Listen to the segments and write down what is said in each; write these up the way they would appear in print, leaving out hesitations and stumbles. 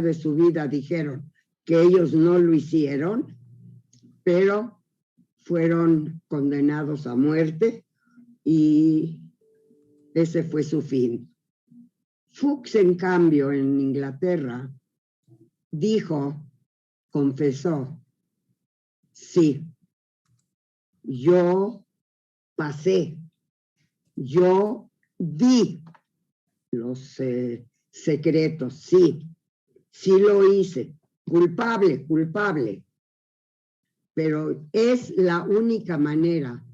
de su vida dijeron que ellos no lo hicieron, pero fueron condenados a muerte y ese fue su fin. Fuchs, en cambio, en Inglaterra, confesó, sí, yo pasé, yo di los secretos, sí lo hice, culpable, pero es la única manera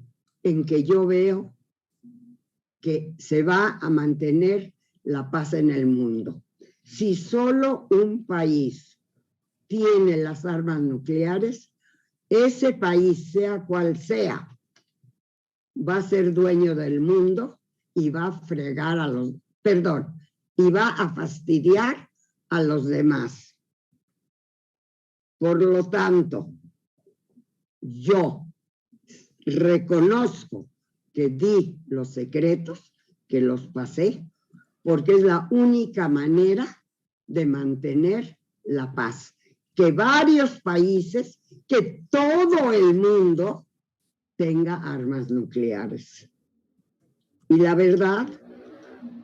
en que yo veo que se va a mantener la paz en el mundo. Si solo un país tiene las armas nucleares, ese país, sea cual sea, va a ser dueño del mundo y va a fregar y va a fastidiar a los demás. Por lo tanto, yo reconozco que di los secretos, que los pasé, porque es la única manera de mantener la paz. Que varios países, que todo el mundo tenga armas nucleares. Y la verdad,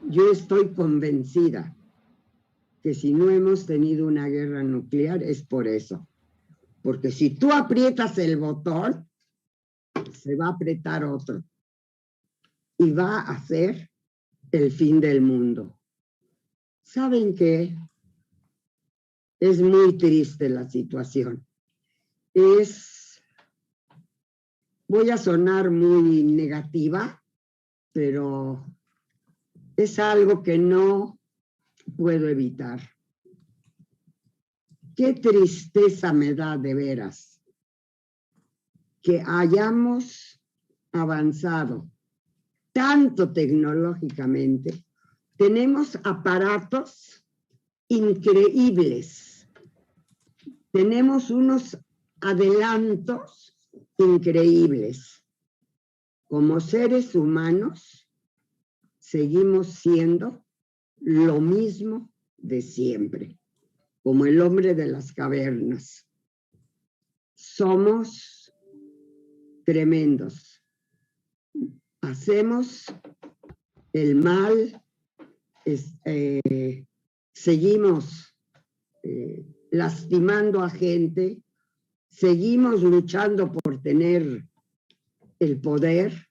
yo estoy convencida que si no hemos tenido una guerra nuclear es por eso. Porque si tú aprietas el botón, se va a apretar otro. Y va a ser el fin del mundo. ¿Saben qué? Es muy triste la situación. Voy a sonar muy negativa, pero es algo que no puedo evitar. Qué tristeza me da de veras que hayamos avanzado tanto tecnológicamente. Tenemos aparatos increíbles. Tenemos unos adelantos increíbles. Como seres humanos, seguimos siendo lo mismo de siempre, como el hombre de las cavernas. Somos tremendos. Hacemos el mal, seguimos lastimando a gente, seguimos luchando por tener el poder,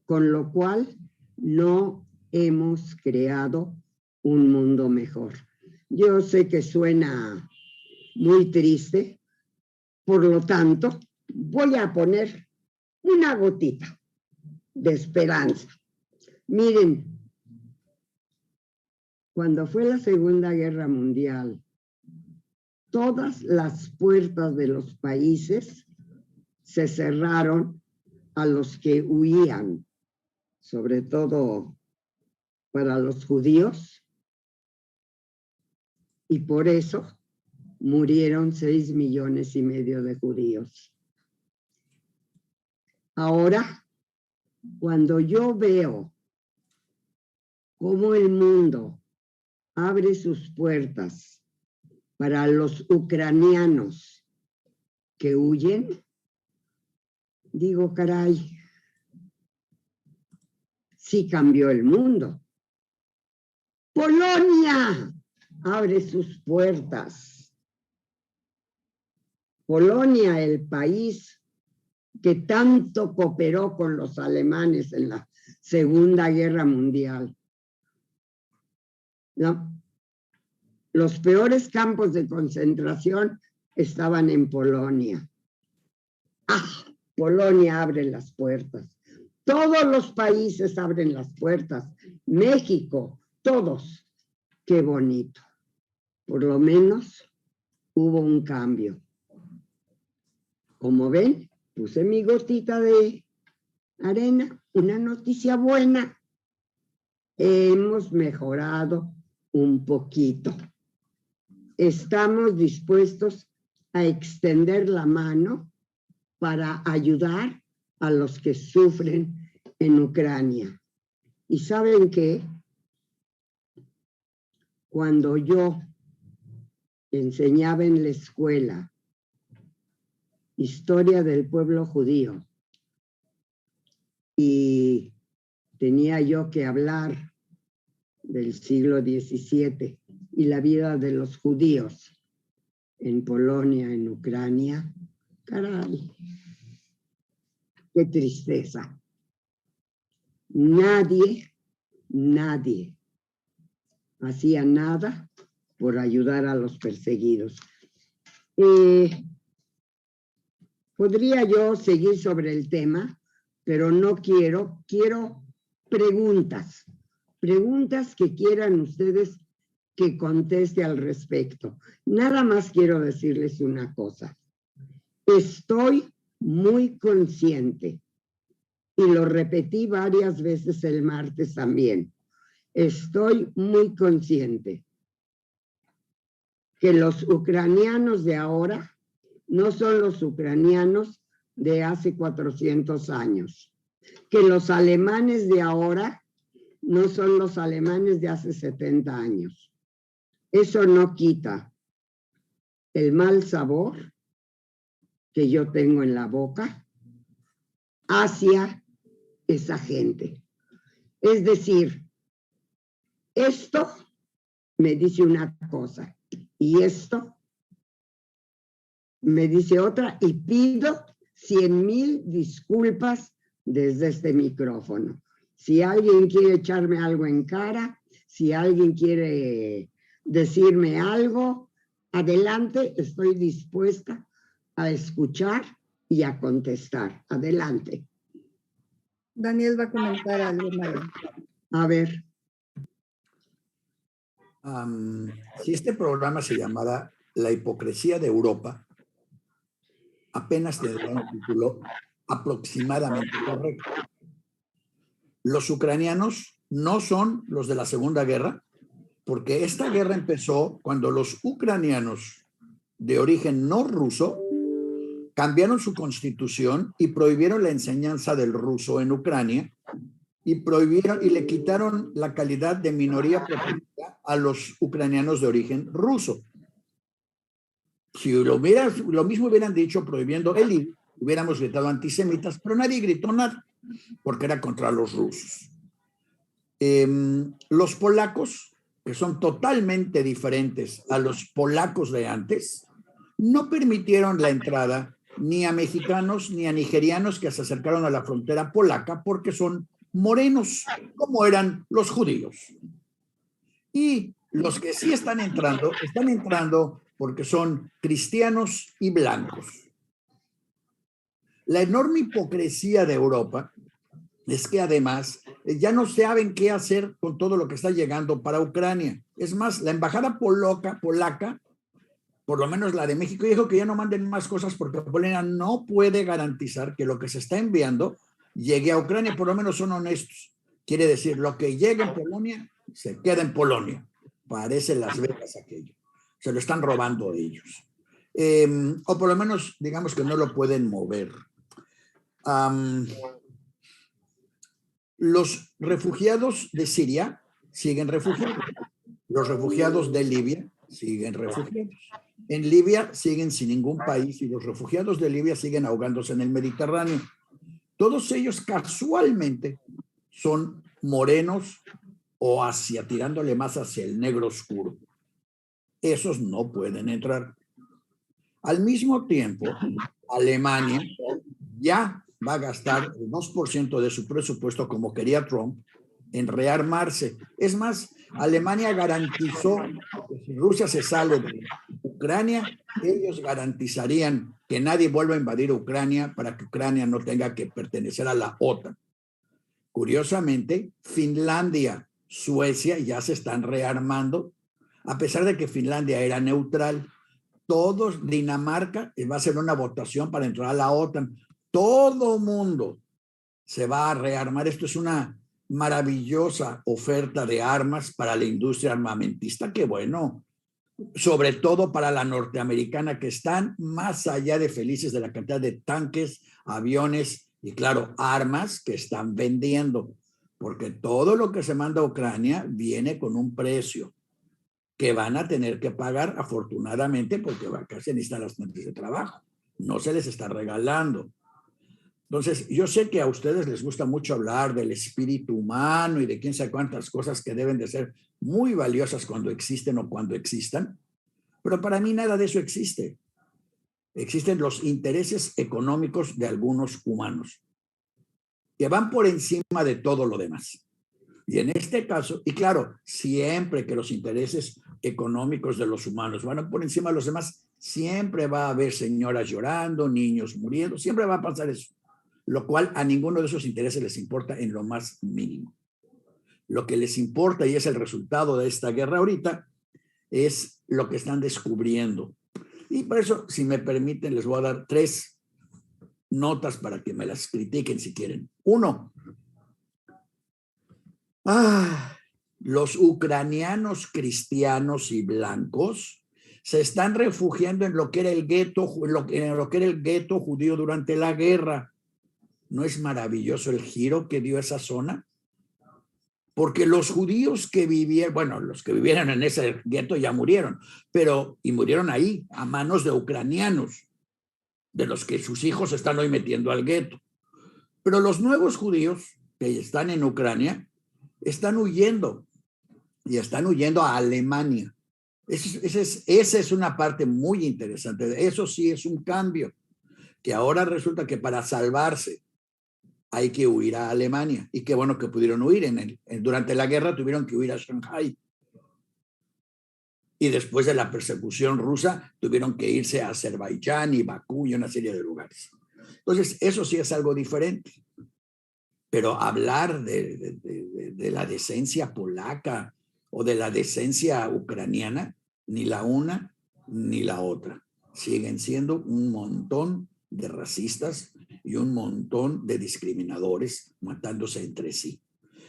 con lo cual no hemos creado un mundo mejor. Yo sé que suena muy triste, por lo tanto, voy a poner una gotita de esperanza. Miren, cuando fue la Segunda Guerra Mundial, todas las puertas de los países se cerraron a los que huían, sobre todo para los judíos, y por eso murieron 6,5 millones de judíos. Ahora, cuando yo veo cómo el mundo abre sus puertas para los ucranianos que huyen, digo, caray, sí cambió el mundo. Polonia abre sus puertas. Polonia, el país que tanto cooperó con los alemanes en la Segunda Guerra Mundial. No. Los peores campos de concentración estaban en Polonia. Polonia abre las puertas. Todos los países abren las puertas. México, todos. Qué bonito. Por lo menos hubo un cambio. Como ven, puse mi gotita de arena, una noticia buena. Hemos mejorado un poquito. Estamos dispuestos a extender la mano para ayudar a los que sufren en Ucrania. ¿Y saben qué? cuando yo enseñaba en la escuela historia del pueblo judío y tenía yo que hablar del siglo XVII y la vida de los judíos en Polonia, en Ucrania, caray, qué tristeza. Nadie hacía nada por ayudar a los perseguidos. Podría yo seguir sobre el tema, pero no quiero preguntas que quieran ustedes que conteste al respecto. Nada más quiero decirles una cosa. Estoy muy consciente, y lo repetí varias veces el martes también, estoy muy consciente que los ucranianos de ahora no son los ucranianos de hace 400 años, que los alemanes de ahora no son los alemanes de hace 70 años. Eso no quita el mal sabor que yo tengo en la boca hacia esa gente. Es decir, esto me dice una cosa y esto me dice otra, y pido 100,000 disculpas desde este micrófono. Si alguien quiere echarme algo en cara, si alguien quiere decirme algo, adelante, estoy dispuesta a escuchar y a contestar. Adelante. Daniel va a comentar algo, Mario. A ver. Si este programa se llamara La hipocresía de Europa, apenas tendría un título aproximadamente correcto. Los ucranianos no son los de la Segunda Guerra, porque esta guerra empezó cuando los ucranianos de origen no ruso cambiaron su constitución y prohibieron la enseñanza del ruso en Ucrania y le quitaron la calidad de minoría protegida a los ucranianos de origen ruso. Si lo mismo hubieran dicho prohibiendo el IVA, hubiéramos gritado antisemitas, pero nadie gritó nada, porque era contra los rusos. Los polacos, que son totalmente diferentes a los polacos de antes, no permitieron la entrada ni a mexicanos ni a nigerianos que se acercaron a la frontera polaca porque son morenos, como eran los judíos. Y los que sí están entrando porque son cristianos y blancos. La enorme hipocresía de Europa es que además ya no saben qué hacer con todo lo que está llegando para Ucrania. Es más, la embajada polaca, por lo menos la de México, dijo que ya no manden más cosas porque Polonia no puede garantizar que lo que se está enviando llegue a Ucrania. Por lo menos son honestos. Quiere decir, lo que llega en Polonia se queda en Polonia. Parece Las Vegas aquello. Se lo están robando ellos. O por lo menos, digamos que no lo pueden mover. Los refugiados de Siria siguen refugiados. Los refugiados de Libia siguen refugiados. En Libia siguen sin ningún país y los refugiados de Libia siguen ahogándose en el Mediterráneo. Todos ellos casualmente son morenos o tirándole más hacia el negro oscuro. Esos no pueden entrar. Al mismo tiempo, Alemania ya va a gastar el 2% de su presupuesto, como quería Trump, en rearmarse. Es más, Alemania garantizó que si Rusia se sale de Ucrania, ellos garantizarían que nadie vuelva a invadir Ucrania para que Ucrania no tenga que pertenecer a la OTAN. Curiosamente, Finlandia, Suecia ya se están rearmando, a pesar de que Finlandia era neutral. Dinamarca va a hacer una votación para entrar a la OTAN. Todo mundo se va a rearmar. Esto es una maravillosa oferta de armas para la industria armamentista, que bueno, sobre todo para la norteamericana, que están más allá de felices de la cantidad de tanques, aviones y claro, armas que están vendiendo, porque todo lo que se manda a Ucrania viene con un precio. que van a tener que pagar afortunadamente porque se necesitan las fuentes de trabajo. No se les está regalando. Entonces, yo sé que a ustedes les gusta mucho hablar del espíritu humano y de quién sabe cuántas cosas que deben de ser muy valiosas cuando existen o cuando existan, pero para mí nada de eso existe. Existen los intereses económicos de algunos humanos que van por encima de todo lo demás. Y en este caso, y claro, siempre que los intereses económicos de los humanos van por encima de los demás, siempre va a haber señoras llorando, niños muriendo, siempre va a pasar eso, lo cual a ninguno de esos intereses les importa en lo más mínimo. Lo que les importa, y es el resultado de esta guerra ahorita, es lo que están descubriendo. Y por eso, si me permiten, les voy a dar 3 notas para que me las critiquen si quieren. 1, los ucranianos cristianos y blancos se están refugiando en lo que era el gueto, en lo que era el gueto judío durante la guerra. ¿No es maravilloso el giro que dio esa zona? Porque los judíos que vivieron, bueno, los que vivieron en ese gueto ya murieron, y murieron ahí a manos de ucranianos, de los que sus hijos están hoy metiendo al gueto. Pero los nuevos judíos que están en Ucrania están huyendo y están huyendo a Alemania. Esa es una parte muy interesante. Eso sí es un cambio, que ahora resulta que para salvarse hay que huir a Alemania. Y qué bueno que pudieron huir. Durante la guerra tuvieron que huir a Shanghái. Y después de la persecución rusa tuvieron que irse a Azerbaiyán y Bakú y una serie de lugares. Entonces, eso sí es algo diferente. Pero hablar de la decencia polaca o de la decencia ucraniana, ni la una ni la otra. Siguen siendo un montón de racistas y un montón de discriminadores matándose entre sí.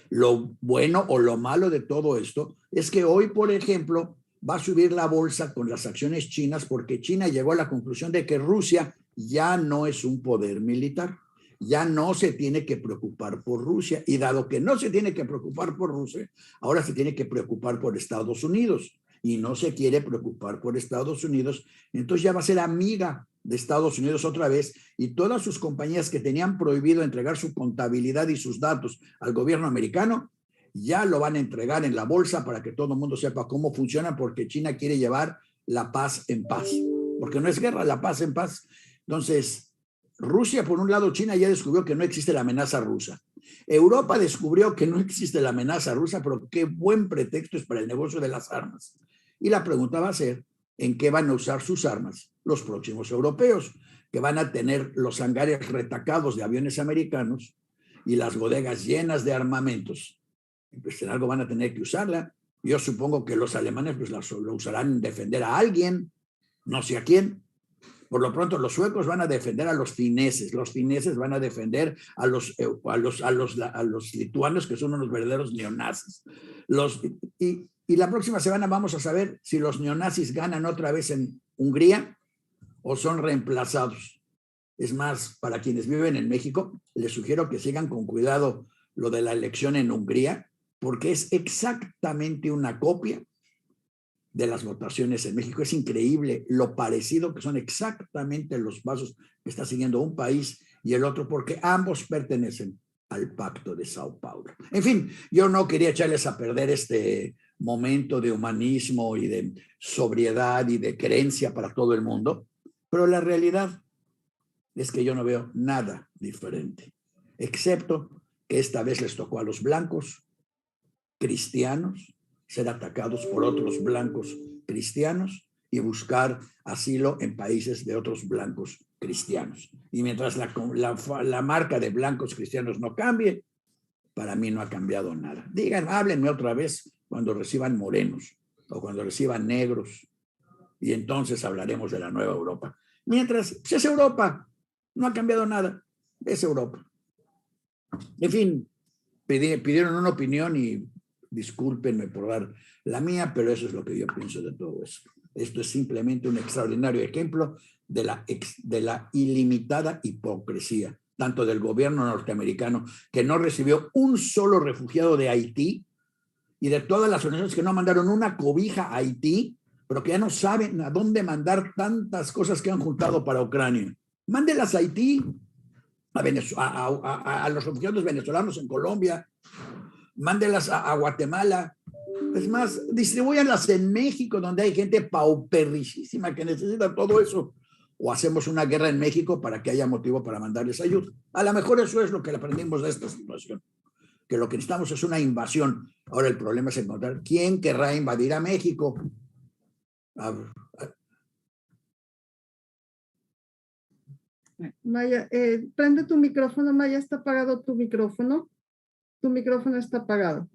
Lo bueno o lo malo de todo esto es que hoy, por ejemplo, va a subir la bolsa con las acciones chinas porque China llegó a la conclusión de que Rusia ya no es un poder militar. Ya no se tiene que preocupar por Rusia. Y dado que no se tiene que preocupar por Rusia, ahora se tiene que preocupar por Estados Unidos. Y no se quiere preocupar por Estados Unidos, entonces ya va a ser amiga de Estados Unidos otra vez, y todas sus compañías que tenían prohibido entregar su contabilidad y sus datos al gobierno americano, ya lo van a entregar en la bolsa para que todo el mundo sepa cómo funciona, porque China quiere llevar la paz en paz. Porque no es guerra, la paz en paz. Entonces, Rusia, por un lado, China ya descubrió que no existe la amenaza rusa. Europa descubrió que no existe la amenaza rusa, pero qué buen pretexto es para el negocio de las armas. Y la pregunta va a ser, ¿en qué van a usar sus armas los próximos europeos? Que van a tener los hangares retacados de aviones americanos y las bodegas llenas de armamentos. Pues en algo van a tener que usarla. Yo supongo que los alemanes pues lo usarán en defender a alguien, no sé a quién. Por lo pronto, los suecos van a defender a los fineses van a defender a los lituanos, que son unos verdaderos neonazis. Y la próxima semana vamos a saber si los neonazis ganan otra vez en Hungría o son reemplazados. Es más, para quienes viven en México, les sugiero que sigan con cuidado lo de la elección en Hungría, porque es exactamente una copia de las votaciones en México. Es increíble lo parecido que son exactamente los pasos que está siguiendo un país y el otro, porque ambos pertenecen al Pacto de Sao Paulo. En fin, yo no quería echarles a perder este momento de humanismo y de sobriedad y de creencia para todo el mundo, pero la realidad es que yo no veo nada diferente, excepto que esta vez les tocó a los blancos cristianos ser atacados por otros blancos cristianos y buscar asilo en países de otros blancos cristianos. Y mientras la marca de blancos cristianos no cambie, para mí no ha cambiado nada. Háblenme otra vez cuando reciban morenos o cuando reciban negros, y entonces hablaremos de la nueva Europa. Mientras, pues es Europa, no ha cambiado nada, es Europa. En fin, pidieron una opinión y discúlpenme por dar la mía, pero eso es lo que yo pienso de todo eso. Esto es simplemente un extraordinario ejemplo de la ilimitada hipocresía, tanto del gobierno norteamericano, que no recibió un solo refugiado de Haití, y de todas las organizaciones que no mandaron una cobija a Haití, pero que ya no saben a dónde mandar tantas cosas que han juntado para Ucrania. Mándelas a Haití, a los refugiados venezolanos en Colombia, mándelas a Guatemala. Es más, distribúyanlas en México, donde hay gente pauperricísima que necesita todo eso. O hacemos una guerra en México para que haya motivo para mandarles ayuda. A lo mejor eso es lo que aprendimos de esta situación, que lo que necesitamos es una invasión. Ahora el problema es encontrar quién querrá invadir a México. Maya, prende tu micrófono, Maya, está apagado tu micrófono. Tu micrófono está apagado.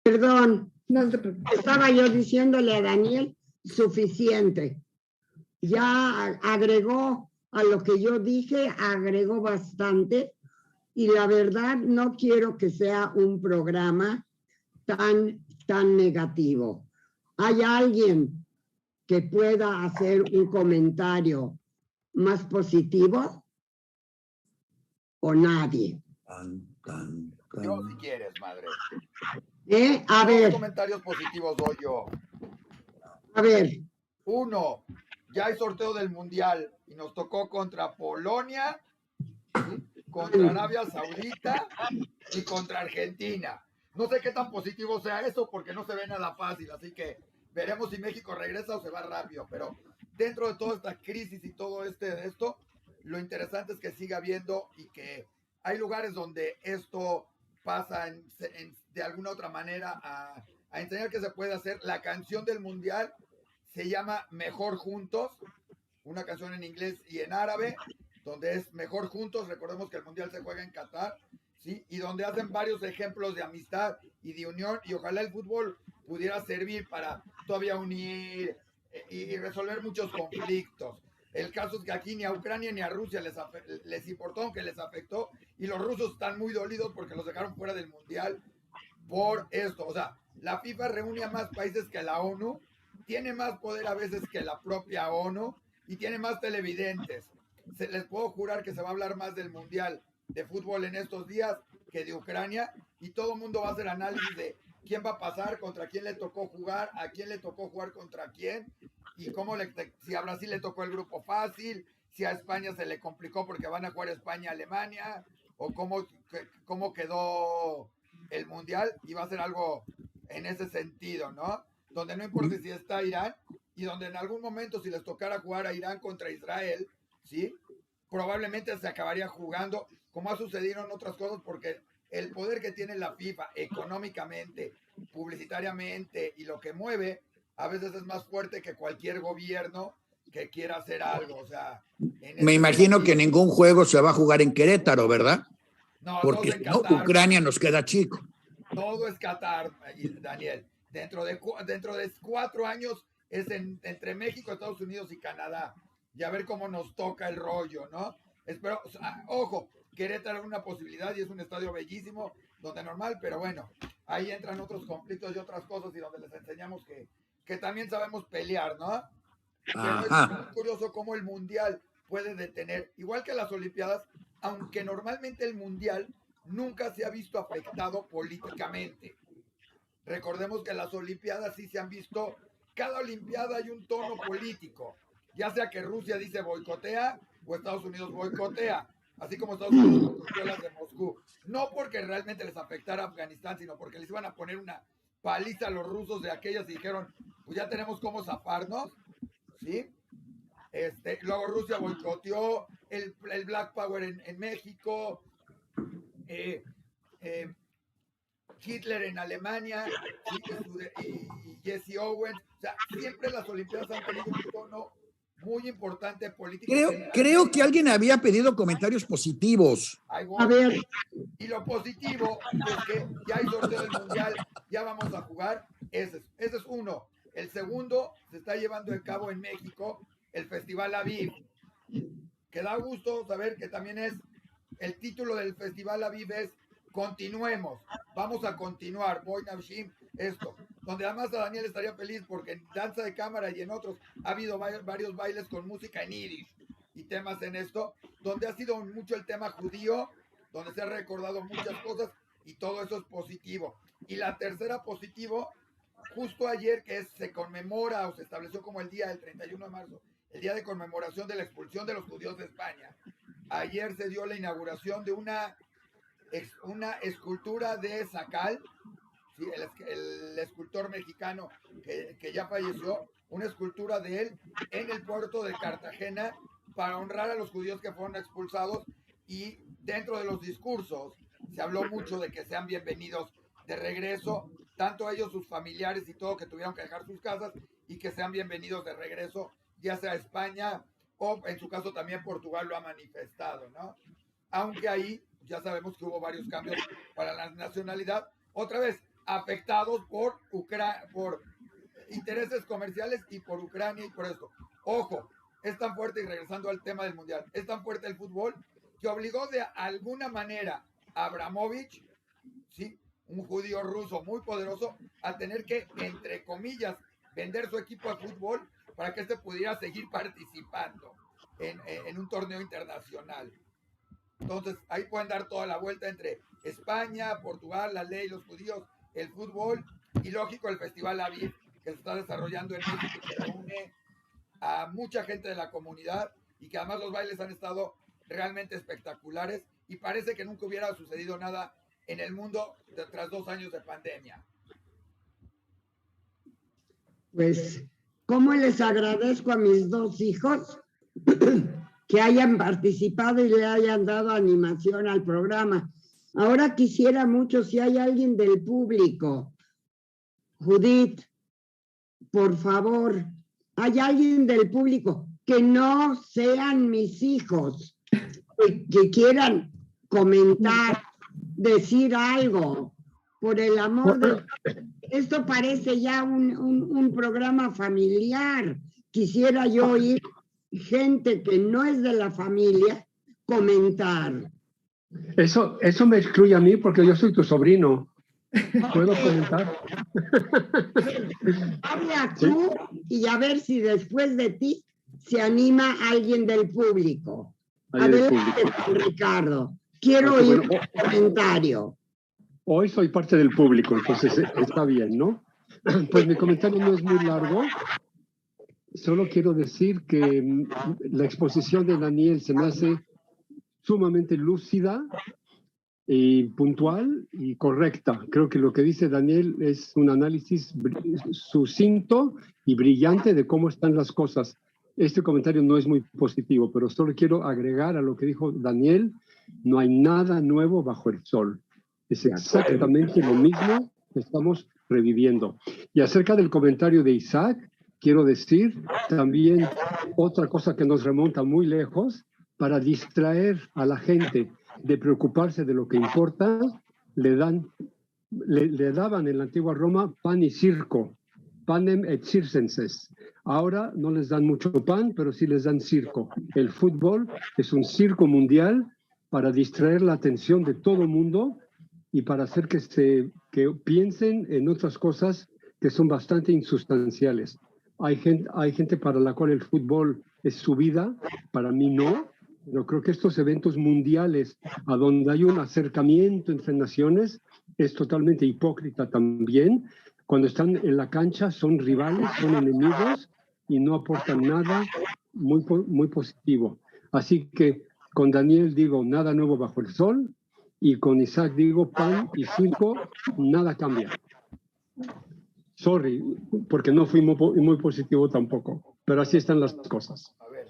Perdón, No te preocupes. estaba yo diciéndole a Daniel, suficiente. Ya agregó a lo que yo dije, agregó bastante, y la verdad no quiero que sea un programa tan negativo. ¿Hay alguien que pueda hacer un comentario más positivo o nadie? Yo, si quieres, madre. A Dos ver, comentarios positivos doy yo. a ver, Uno, ya hay sorteo del Mundial y nos tocó contra Polonia, ¿sí? Contra Arabia Saudita y contra Argentina. No sé qué tan positivo sea eso porque no se ve nada fácil, así que veremos si México regresa o se va rápido, pero dentro de toda esta crisis y todo esto, lo interesante es que siga habiendo y que hay lugares donde esto pasa de alguna otra manera a enseñar que se puede hacer. La canción del Mundial se llama Mejor Juntos, una canción en inglés y en árabe, donde es Mejor Juntos. Recordemos que el Mundial se juega en Qatar, ¿sí? Y donde hacen varios ejemplos de amistad y de unión, y ojalá el fútbol pudiera servir para todavía unir y resolver muchos conflictos. El caso es que aquí ni a Ucrania ni a Rusia les importó, aunque les afectó, y los rusos están muy dolidos porque los dejaron fuera del Mundial por esto. O sea, la FIFA reúne a más países que la ONU, tiene más poder a veces que la propia ONU y tiene más televidentes. Les puedo jurar que se va a hablar más del Mundial de fútbol en estos días que de Ucrania, y todo el mundo va a hacer análisis de quién va a pasar, contra quién le tocó jugar, a quién le tocó jugar contra quién, y si a Brasil le tocó el grupo fácil, si a España se le complicó porque van a jugar España-Alemania, o cómo quedó el Mundial, y va a ser algo en ese sentido, ¿no? Donde no importa si está Irán, y donde en algún momento si les tocara jugar a Irán contra Israel, ¿sí? Probablemente se acabaría jugando, como ha sucedido en otras cosas, porque el poder que tiene la FIFA económicamente, publicitariamente y lo que mueve, a veces es más fuerte que cualquier gobierno que quiera hacer algo. O sea, me imagino que ningún juego se va a jugar en Querétaro, ¿verdad? No, porque si no, Ucrania nos queda chico. Todo es Qatar, Daniel. Dentro de 4 años es entre México, Estados Unidos y Canadá. Y a ver cómo nos toca el rollo, ¿no? Espero, ojo, Querétaro es una posibilidad y es un estadio bellísimo, donde normal, pero bueno, ahí entran otros conflictos y otras cosas, y donde les enseñamos que también sabemos pelear, ¿no? Pero es muy curioso cómo el Mundial puede detener, igual que las Olimpiadas, aunque normalmente el Mundial nunca se ha visto afectado políticamente. Recordemos que las Olimpiadas sí se han visto, cada Olimpiada hay un tono político, ya sea que Rusia dice boicotea o Estados Unidos boicotea, así como Estados Unidos boicoteó las de Moscú. No porque realmente les afectara a Afganistán, sino porque les iban a poner una paliza a los rusos de aquellas y dijeron, pues ya tenemos cómo zafarnos, ¿sí? Luego Rusia boicoteó el Black Power en México, Hitler en Alemania, y Jesse Owens. O sea, siempre las Olimpiadas han tenido un tono muy importante político. Creo que alguien había pedido comentarios positivos. A ver. Y lo positivo es que ya hay sorteo del Mundial, ya vamos a jugar. Ese es uno. El segundo se está llevando a cabo en México, el Festival Aviv, que da gusto saber que también es, el título del Festival Aviv es Continuemos, vamos a continuar, Boy Navshim, esto, donde además a Daniel estaría feliz porque en Danza de Cámara y en otros ha habido varios bailes con música en Yiddish y temas en esto, donde ha sido mucho el tema judío, donde se ha recordado muchas cosas, y todo eso es positivo. Y la tercera positivo, justo ayer se conmemora o se estableció como el día del 31 de marzo, el día de conmemoración de la expulsión de los judíos de España. Ayer se dio la inauguración de una escultura de Sacal, ¿sí? El escultor mexicano que ya falleció, una escultura de él en el puerto de Cartagena para honrar a los judíos que fueron expulsados, y dentro de los discursos se habló mucho de que sean bienvenidos de regreso, tanto ellos, sus familiares y todo, que tuvieron que dejar sus casas, y que sean bienvenidos de regreso, ya sea España o en su caso también Portugal lo ha manifestado, ¿no? Aunque ahí ya sabemos que hubo varios cambios para la nacionalidad, otra vez afectados por intereses comerciales y por Ucrania y por esto. Ojo, es tan fuerte, y regresando al tema del Mundial, es tan fuerte el fútbol que obligó de alguna manera a Abramovich, ¿sí?, un judío ruso muy poderoso, a tener que, entre comillas, vender su equipo de fútbol para que este pudiera seguir participando en un torneo internacional. Entonces, ahí pueden dar toda la vuelta entre España, Portugal, la ley, los judíos, el fútbol y, lógico, el Festival Aviv, que se está desarrollando en México, que reúne a mucha gente de la comunidad, y que además los bailes han estado realmente espectaculares, y parece que nunca hubiera sucedido nada en el mundo tras 2 años de pandemia. Pues, ¿cómo les agradezco a mis 2 hijos que hayan participado y le hayan dado animación al programa? Ahora quisiera mucho, si hay alguien del público, Judith, por favor, hay alguien del público que no sean mis hijos, que quieran comentar, decir algo, por el amor de... Esto parece ya un programa familiar. Quisiera yo oír gente que no es de la familia comentar. Eso me excluye a mí porque yo soy tu sobrino. ¿Puedo comentar? Habla tú y a ver si después de ti se anima alguien del público. Adelante, Ricardo. Quiero oír un comentario. Hoy soy parte del público, entonces está bien, ¿no? Pues mi comentario no es muy largo. Solo quiero decir que la exposición de Daniel se me hace sumamente lúcida y puntual y correcta. Creo que lo que dice Daniel es un análisis sucinto y brillante de cómo están las cosas. Este comentario no es muy positivo, pero solo quiero agregar a lo que dijo Daniel: no hay nada nuevo bajo el sol. Es exactamente lo mismo que estamos reviviendo. Y acerca del comentario de Isaac, quiero decir también otra cosa que nos remonta muy lejos. Para distraer a la gente de preocuparse de lo que importa, le daban en la antigua Roma pan y circo, panem et circenses. Ahora no les dan mucho pan, pero sí les dan circo. El fútbol es un circo mundial para distraer la atención de todo el mundo y para hacer que piensen en otras cosas que son bastante insustanciales. Hay gente para la cual el fútbol es su vida, para mí no. Yo creo que estos eventos mundiales, a donde hay un acercamiento entre naciones, es totalmente hipócrita también. Cuando están en la cancha son rivales, son enemigos y no aportan nada muy positivo. Así que con Daniel digo nada nuevo bajo el sol, y con Isaac digo pan y circo, nada cambia. Sorry, porque no fui muy positivo tampoco, pero así están las cosas. A ver,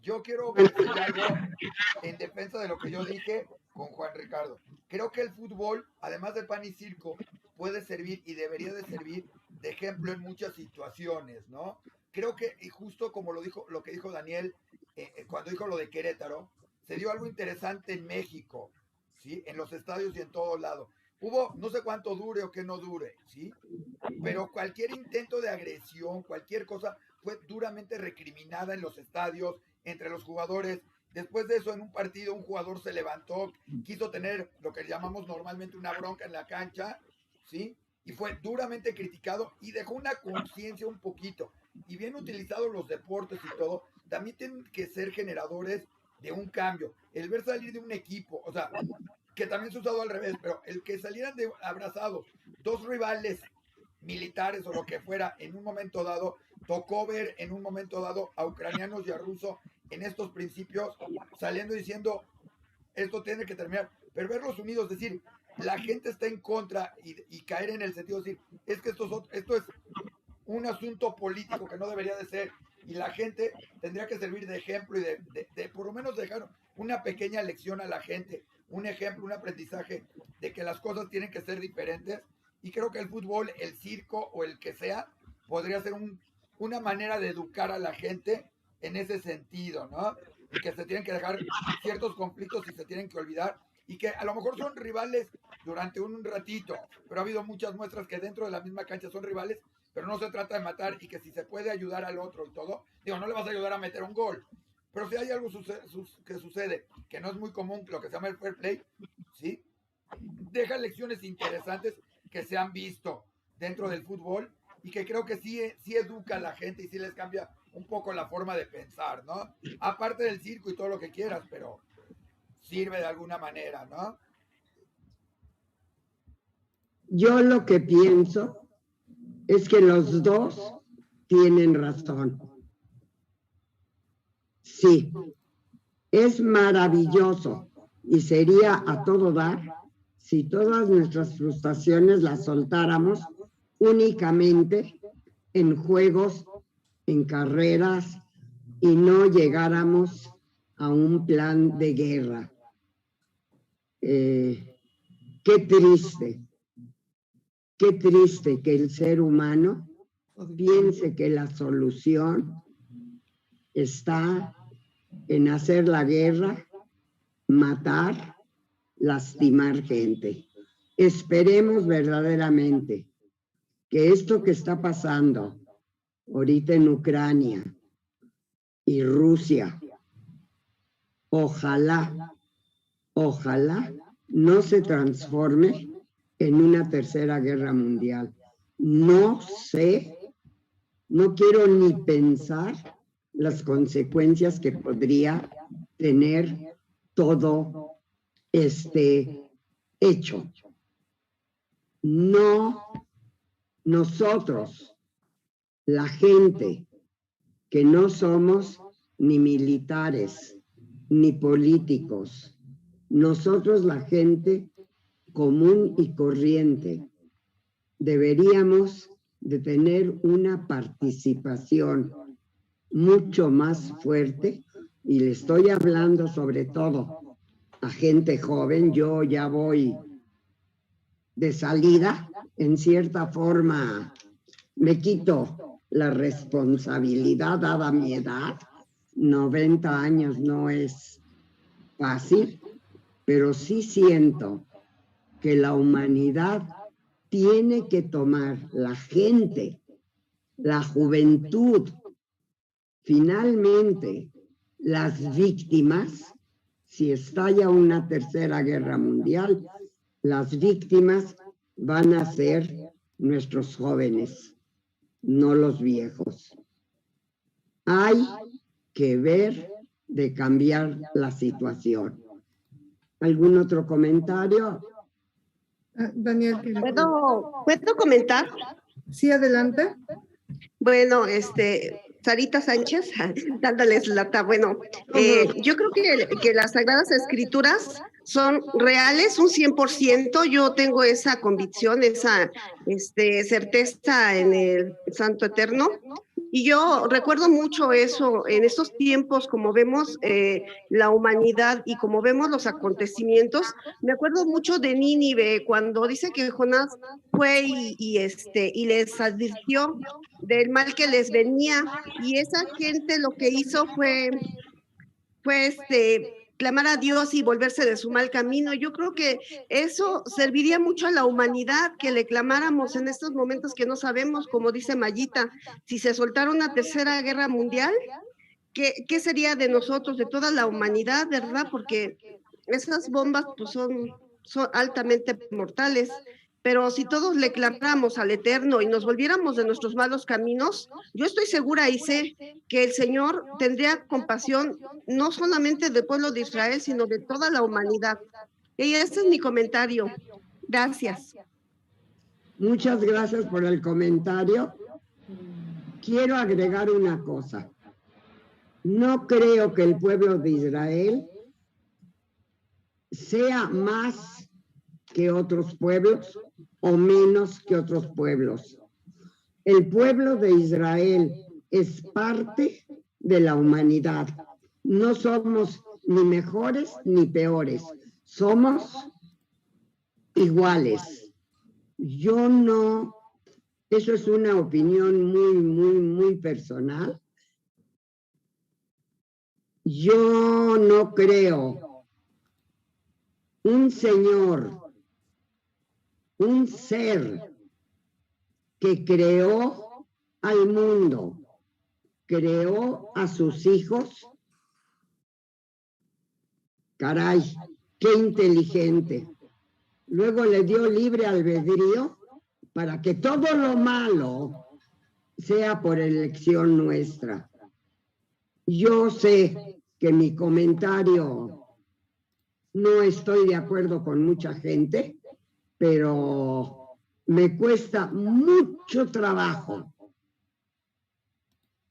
yo quiero decir algo en defensa de lo que yo dije con Juan Ricardo. Creo que el fútbol, además de pan y circo, puede servir y debería de servir de ejemplo en muchas situaciones, ¿no? Creo que, y justo como lo que dijo Daniel, cuando dijo lo de Querétaro, se dio algo interesante en México, ¿sí? En los estadios y en todo lado. Hubo, no sé cuánto dure o que no dure, ¿sí? Pero cualquier intento de agresión, cualquier cosa, fue duramente recriminada en los estadios, entre los jugadores. Después de eso, en un partido, un jugador se levantó, quiso tener lo que llamamos normalmente una bronca en la cancha, ¿sí? Y fue duramente criticado y dejó una conciencia un poquito. Y bien utilizados los deportes y todo, también tienen que ser generadores de un cambio. El ver salir de un equipo, o sea, que también se ha usado al revés, pero el que salieran abrazados dos rivales militares o lo que fuera en un momento dado, tocó ver en un momento dado a ucranianos y a rusos en estos principios saliendo diciendo esto tiene que terminar, pero verlos unidos, decir, la gente está en contra y caer en el sentido de decir, es que esto es un asunto político que no debería de ser, y la gente tendría que servir de ejemplo y de por lo menos dejar una pequeña lección a la gente, un ejemplo, un aprendizaje de que las cosas tienen que ser diferentes, y creo que el fútbol, el circo o el que sea, podría ser una manera de educar a la gente en ese sentido, ¿no? Y que se tienen que dejar ciertos conflictos y se tienen que olvidar, y que a lo mejor son rivales durante un ratito, pero ha habido muchas muestras que dentro de la misma cancha son rivales, pero no se trata de matar, y que si se puede ayudar al otro y todo, digo, no le vas a ayudar a meter un gol, pero si hay algo que sucede, que no es muy común, lo que se llama el fair play, ¿sí? Deja lecciones interesantes que se han visto dentro del fútbol, y que creo que sí educa a la gente y sí les cambia un poco la forma de pensar, ¿no? Aparte del circo y todo lo que quieras, pero sirve de alguna manera, ¿no? Yo lo que pienso es que los dos tienen razón. Sí, es maravilloso y sería a todo dar si todas nuestras frustraciones las soltáramos únicamente en juegos, en carreras, y no llegáramos a un plan de guerra. Qué triste que el ser humano piense que la solución está en hacer la guerra, matar, lastimar gente. Esperemos verdaderamente que esto que está pasando ahorita en Ucrania y Rusia, ojalá no se transforme en una tercera guerra mundial. No sé, no quiero ni pensar las consecuencias que podría tener todo este hecho. No, nosotros, la gente que no somos ni militares ni políticos, nosotros, la gente común y corriente, deberíamos de tener una participación mucho más fuerte, y le estoy hablando sobre todo a gente joven. Yo ya voy de salida, en cierta forma me quito la responsabilidad dada mi edad. 90 años no es fácil, pero sí siento que la humanidad tiene que tomar, la gente, la juventud, finalmente las víctimas. Si estalla una tercera guerra mundial, las víctimas van a ser nuestros jóvenes, no los viejos. Hay que ver de cambiar la situación. ¿Algún otro comentario? Daniel. ¿Puedo comentar? Sí, adelante. Bueno, Sarita Sánchez, dándoles lata. Bueno, yo creo que las Sagradas Escrituras son reales, un 100%. Yo tengo esa convicción, esa certeza en el Santo Eterno. Y yo recuerdo mucho eso en estos tiempos, como vemos la humanidad y como vemos los acontecimientos. Me acuerdo mucho de Nínive, cuando dice que Jonás fue y les advirtió del mal que les venía, y esa gente lo que hizo fue clamar a Dios y volverse de su mal camino. Yo creo que eso serviría mucho a la humanidad, que le clamáramos en estos momentos que no sabemos, como dice Mayita, si se soltara una tercera guerra mundial, ¿qué sería de nosotros, de toda la humanidad, verdad? Porque esas bombas pues, son altamente mortales. Pero si todos le clamáramos al Eterno y nos volviéramos de nuestros malos caminos, yo estoy segura y sé que el Señor tendría compasión no solamente del pueblo de Israel, sino de toda la humanidad. Y este es mi comentario. Gracias. Muchas gracias por el comentario. Quiero agregar una cosa. No creo que el pueblo de Israel sea más que otros pueblos o menos que otros pueblos. El pueblo de Israel es parte de la humanidad. No somos ni mejores ni peores. Somos iguales. Yo no, eso es una opinión muy personal. Yo no creo un señor, un ser que creó al mundo, creó a sus hijos. Caray, qué inteligente. Luego le dio libre albedrío para que todo lo malo sea por elección nuestra. Yo sé que mi comentario no estoy de acuerdo con mucha gente, pero me cuesta mucho trabajo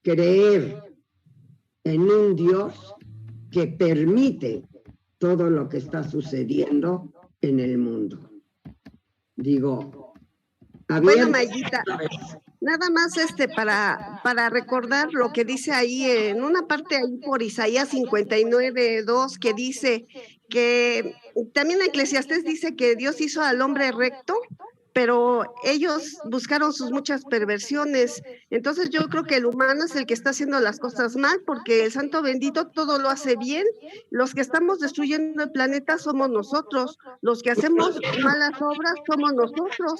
creer en un Dios que permite todo lo que está sucediendo en el mundo. Digo, bueno, Mayita, nada más para recordar lo que dice ahí en una parte ahí por Isaías 59:2, que dice que también Eclesiastés dice que Dios hizo al hombre recto, pero ellos buscaron sus muchas perversiones. Entonces yo creo que el humano es el que está haciendo las cosas mal, porque el santo bendito todo lo hace bien. Los que estamos destruyendo el planeta somos nosotros, los que hacemos malas obras somos nosotros,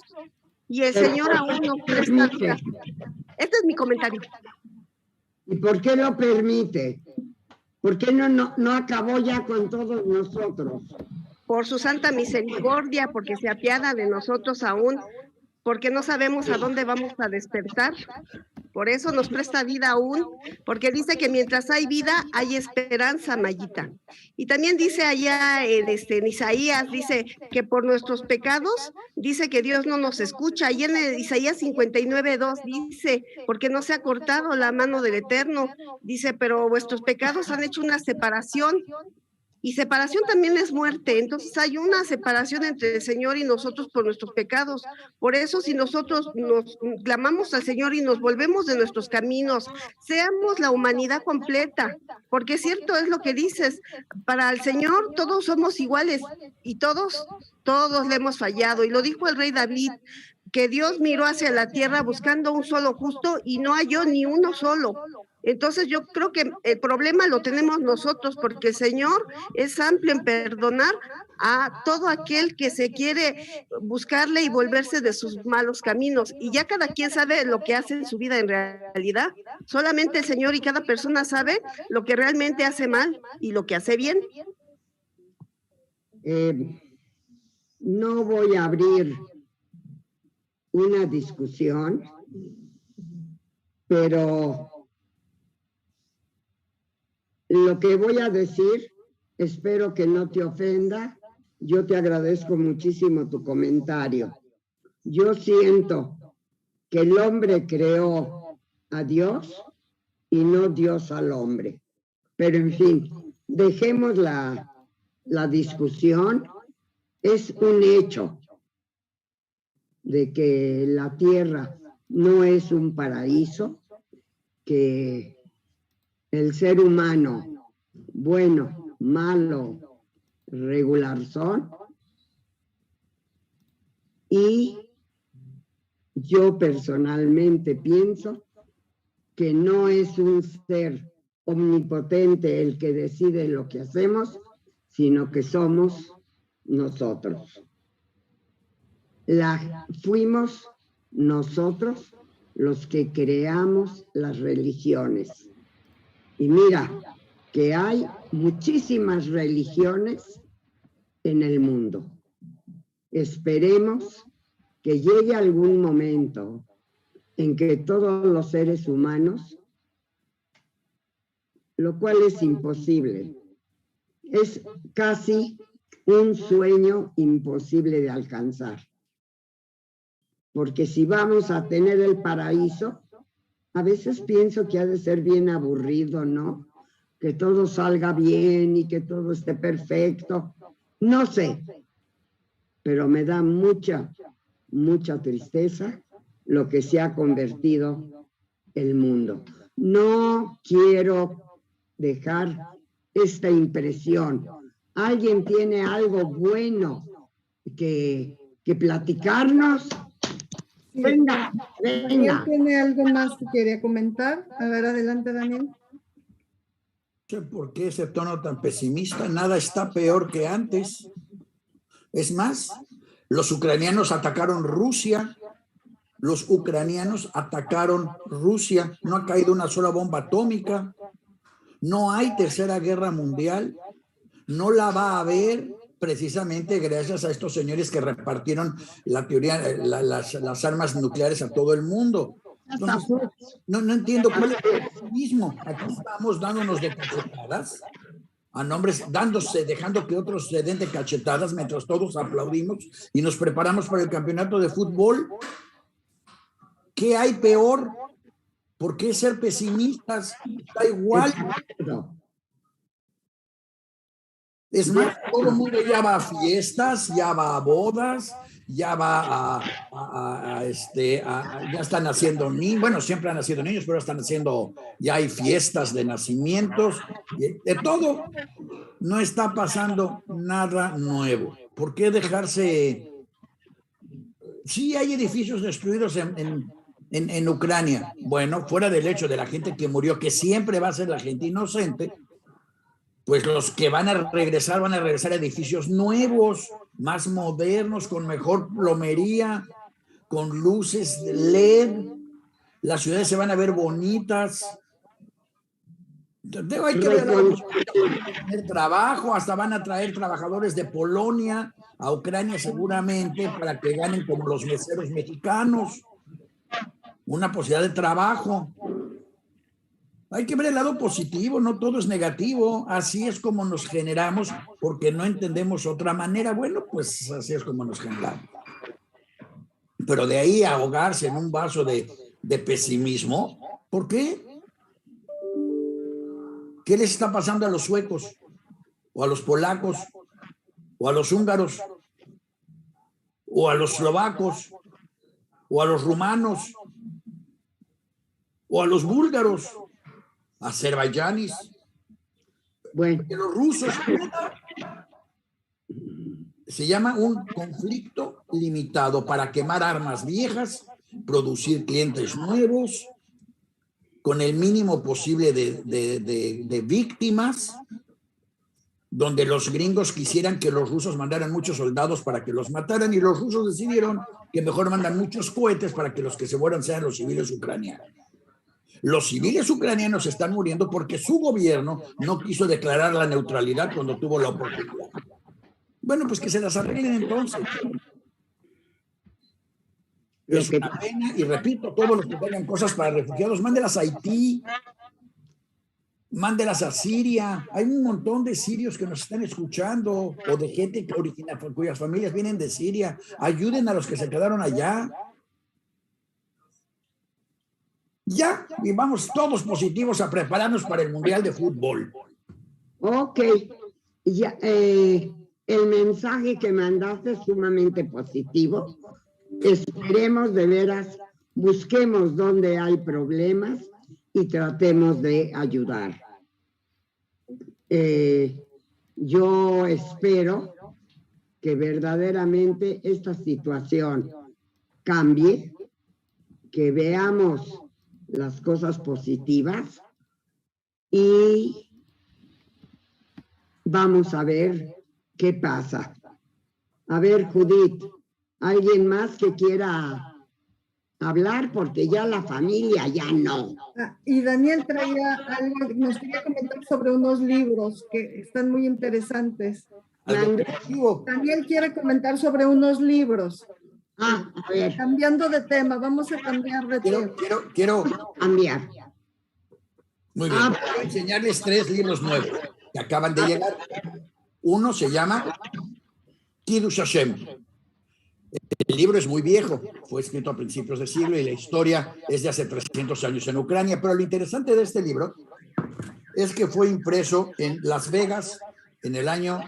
y el Señor aún nos presta vida. Este es mi comentario. ¿Y por qué lo permite? ¿Por qué no acabó ya con todos nosotros? Por su santa misericordia, porque se apiada de nosotros aún, porque no sabemos a dónde vamos a despertar. Por eso nos presta vida aún, porque dice que mientras hay vida, hay esperanza, Mayita. Y también dice allá en Isaías, dice que por nuestros pecados, dice que Dios no nos escucha. Y en Isaías 59:2 dice, porque no se ha cortado la mano del Eterno. Dice, pero vuestros pecados han hecho una separación. Y separación también es muerte. Entonces hay una separación entre el Señor y nosotros por nuestros pecados. Por eso, si nosotros nos clamamos al Señor y nos volvemos de nuestros caminos, seamos la humanidad completa, porque cierto es lo que dices, para el Señor todos somos iguales y todos le hemos fallado. Y lo dijo el rey David, que Dios miró hacia la tierra buscando un solo justo y no halló ni uno solo. Entonces yo creo que el problema lo tenemos nosotros, porque el Señor es amplio en perdonar a todo aquel que se quiere buscarle y volverse de sus malos caminos. Y ya cada quien sabe lo que hace en su vida en realidad. Solamente el Señor y cada persona sabe lo que realmente hace mal y lo que hace bien. No voy a abrir una discusión, pero lo que voy a decir, espero que no te ofenda. Yo te agradezco muchísimo tu comentario. Yo siento que el hombre creó a Dios y no Dios al hombre. Pero en fin, dejemos la discusión. Es un hecho de que la tierra no es un paraíso, que el ser humano, bueno, malo, regular son, y yo personalmente pienso que no es un ser omnipotente el que decide lo que hacemos, sino que somos nosotros. Fuimos nosotros los que creamos las religiones. Y mira que hay muchísimas religiones en el mundo. Esperemos que llegue algún momento en que todos los seres humanos, lo cual es imposible, es casi un sueño imposible de alcanzar. Porque si vamos a tener el paraíso, a veces pienso que ha de ser bien aburrido, ¿no? Que todo salga bien y que todo esté perfecto. No sé, pero me da mucha tristeza lo que se ha convertido el mundo. No quiero dejar esta impresión. ¿Alguien tiene algo bueno que platicarnos? Sí. Venga, Daniel venga. tiene algo más que quería comentar. A ver, adelante, Daniel. No sé por qué ese tono tan pesimista. Nada está peor que antes. Es más, los ucranianos atacaron Rusia. Los ucranianos atacaron Rusia. No ha caído una sola bomba atómica. No hay tercera guerra mundial. No la va a haber precisamente gracias a estos señores que repartieron la teoría, las armas nucleares a todo el mundo. Entonces, no entiendo cuál es el optimismo. Aquí estamos dándonos de cachetadas a nombres, dejando que otros se den de cachetadas mientras todos aplaudimos y nos preparamos para el campeonato de fútbol. ¿Qué hay peor? ¿Por qué ser pesimistas? Da igual. Es más, todo el mundo ya va a fiestas, ya va a bodas, ya va ya están haciendo niños, bueno, siempre han nacido niños, pero están haciendo, ya hay fiestas de nacimientos, de todo. No está pasando nada nuevo. ¿Por qué dejarse? Sí, hay edificios destruidos en Ucrania. Bueno, fuera del hecho de la gente que murió, que siempre va a ser la gente inocente, pues los que van a regresar a edificios nuevos, más modernos, con mejor plomería, con luces LED. Las ciudades se van a ver bonitas. Hay que tener trabajo, hasta van a traer trabajadores de Polonia a Ucrania seguramente para que ganen como los meseros mexicanos. Una posibilidad de trabajo. Hay que ver el lado positivo, no todo es negativo. Así es como nos generamos, porque no entendemos otra manera. Bueno, pues así es como nos generamos. Pero de ahí a ahogarse en un vaso de pesimismo, ¿por qué? ¿Qué les está pasando a los suecos? ¿O a los polacos? ¿O a los húngaros? ¿O a los eslovacos? ¿O a los rumanos? ¿O a los búlgaros? Azerbaiyanis, Bueno, los rusos. Se llama un conflicto limitado para quemar armas viejas, producir clientes nuevos, con el mínimo posible de víctimas, donde los gringos quisieran que los rusos mandaran muchos soldados para que los mataran y los rusos decidieron que mejor mandan muchos cohetes para que los que se mueran sean los civiles ucranianos. Los civiles ucranianos están muriendo porque su gobierno no quiso declarar la neutralidad cuando tuvo la oportunidad. Bueno, pues que se las arreglen entonces. Es una pena, y repito, todos los que tengan cosas para refugiados, mándelas a Haití, mándelas a Siria. Hay un montón de sirios que nos están escuchando, o de gente cuyas familias vienen de Siria. Ayuden a los que se quedaron allá. Ya, y vamos todos positivos a prepararnos para el Mundial de Fútbol. Ok, ya, el mensaje que mandaste es sumamente positivo. Esperemos de veras, busquemos donde hay problemas y tratemos de ayudar. Yo espero que verdaderamente esta situación cambie, que veamos las cosas positivas y vamos a ver qué pasa. A ver, Judith, ¿alguien más que quiera hablar? Porque ya la familia ya no. Y Daniel traía algo, nos quería comentar sobre unos libros que están muy interesantes. Daniel quiere comentar sobre unos libros. A ver. Cambiando de tema, vamos a cambiar de tema. Quiero cambiar. Muy bien. Voy a enseñarles 3 libros nuevos que acaban de llegar. Uno se llama Kiddush Hashem. El libro es muy viejo, fue escrito a principios de siglo y la historia es de hace 300 años en Ucrania, pero lo interesante de este libro es que fue impreso en Las Vegas en el año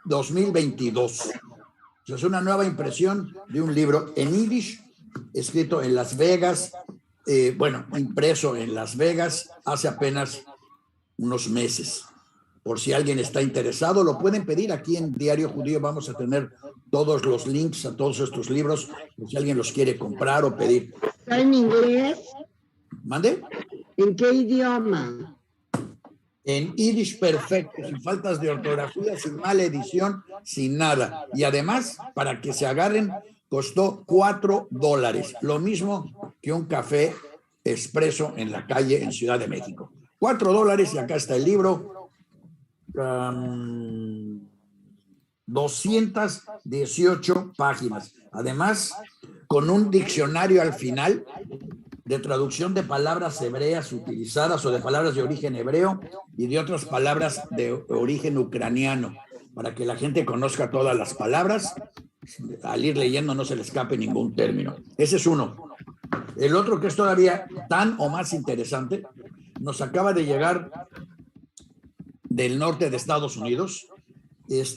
2022. O sea, es una nueva impresión de un libro en yiddish, escrito en Las Vegas, impreso en Las Vegas hace apenas unos meses. Por si alguien está interesado, lo pueden pedir aquí en Diario Judío. Vamos a tener todos los links a todos estos libros, por si alguien los quiere comprar o pedir. ¿Está en inglés? ¿Mande? ¿En qué idioma? En yiddish perfecto, sin faltas de ortografía, sin mala edición, sin nada. Y además, para que se agarren, costó $4, lo mismo que un café expreso en la calle en Ciudad de México. $4 y acá está el libro. 218 páginas. Además, con un diccionario al final de traducción de palabras hebreas utilizadas o de palabras de origen hebreo y de otras palabras de origen ucraniano, para que la gente conozca todas las palabras. Al ir leyendo no se le escape ningún término. Ese es uno. El otro, que es todavía tan o más interesante, nos acaba de llegar del norte de Estados Unidos.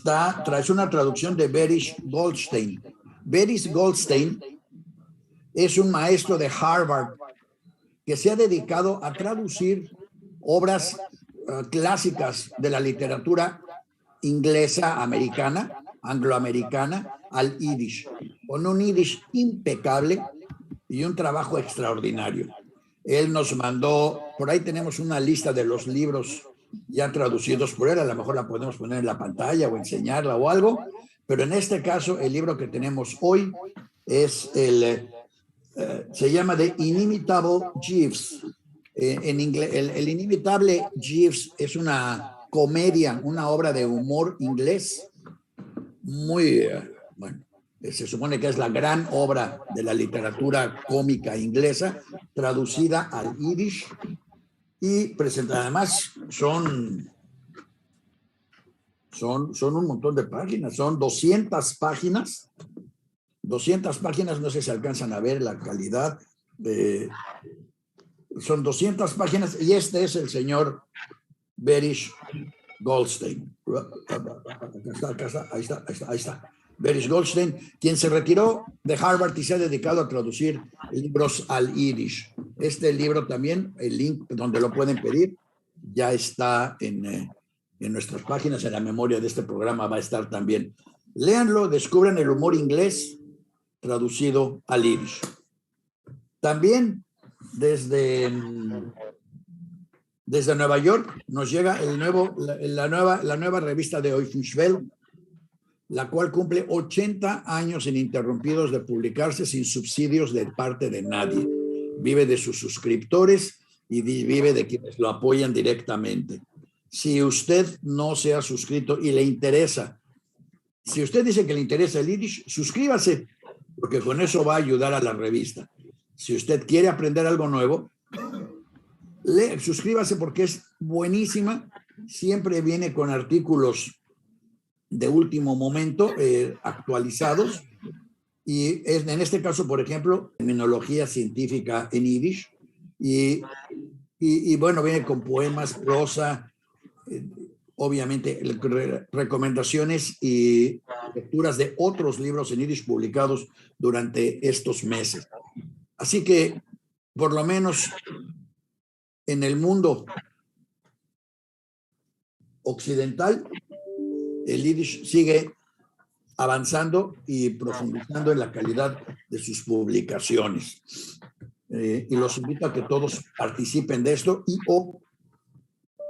Trae una traducción de Berish Goldstein. Berish Goldstein es un maestro de Harvard que se ha dedicado a traducir obras clásicas de la literatura inglesa, americana, angloamericana, al yiddish, con un yiddish impecable y un trabajo extraordinario. Él nos mandó, por ahí tenemos una lista de los libros ya traducidos por él, a lo mejor la podemos poner en la pantalla o enseñarla o algo, pero en este caso el libro que tenemos hoy es se llama The Inimitable Jeeves. En inglés, el Inimitable Jeeves es una comedia, una obra de humor inglés muy, se supone que es la gran obra de la literatura cómica inglesa, traducida al yiddish y presentada. Además, son un montón de páginas, son 200 páginas. 200 páginas, no sé si alcanzan a ver la calidad. Son 200 páginas y este es el señor Berish Goldstein. Ahí está. Berish Goldstein, quien se retiró de Harvard y se ha dedicado a traducir libros al yiddish. Este libro también, el link donde lo pueden pedir, ya está en nuestras páginas, en la memoria de este programa va a estar también. Léanlo, descubran el humor inglés traducido al yiddish. También desde Nueva York nos llega la nueva revista de Eulenspiegel, la cual cumple 80 años ininterrumpidos de publicarse sin subsidios de parte de nadie. Vive de sus suscriptores y vive de quienes lo apoyan directamente. Si usted no se ha suscrito y le interesa, si usted dice que le interesa el yiddish, suscríbase, porque con eso va a ayudar a la revista. Si usted quiere aprender algo nuevo, suscríbase porque es buenísima. Siempre viene con artículos de último momento, actualizados, y en este caso, por ejemplo, terminología científica en yiddish, y viene con poemas, prosa, obviamente recomendaciones y lecturas de otros libros en yiddish publicados durante estos meses. Así que, por lo menos en el mundo occidental, el yiddish sigue avanzando y profundizando en la calidad de sus publicaciones. Y los invito a que todos participen de esto o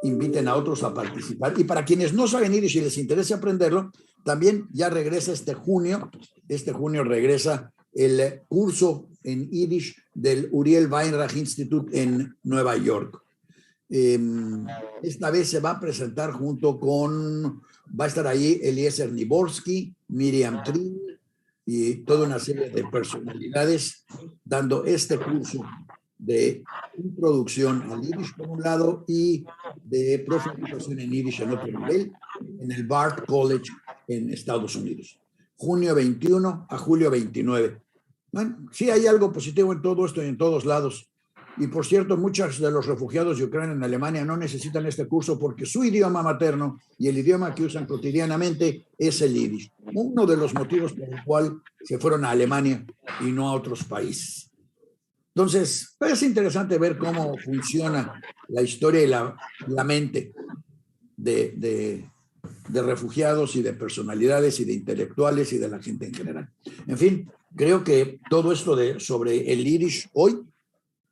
inviten a otros a participar. Y para quienes no saben yiddish y les interesa aprenderlo, también ya regresa este junio regresa el curso en yiddish del Uriel Weinreich Institute en Nueva York. Esta vez se va a presentar va a estar ahí Eliezer Niborsky, Miriam Trin y toda una serie de personalidades dando este curso de introducción al yiddish por un lado y de profundización en yiddish en otro nivel en el Bard College en Estados Unidos. Junio 21 a julio 29. Bueno, sí hay algo positivo en todo esto y en todos lados. Y por cierto, muchos de los refugiados de Ucrania en Alemania no necesitan este curso porque su idioma materno y el idioma que usan cotidianamente es el yiddish. Uno de los motivos por el cual se fueron a Alemania y no a otros países. Entonces, es interesante ver cómo funciona la historia y la mente de refugiados y de personalidades y de intelectuales y de la gente en general. En fin, creo que todo esto sobre el yiddish hoy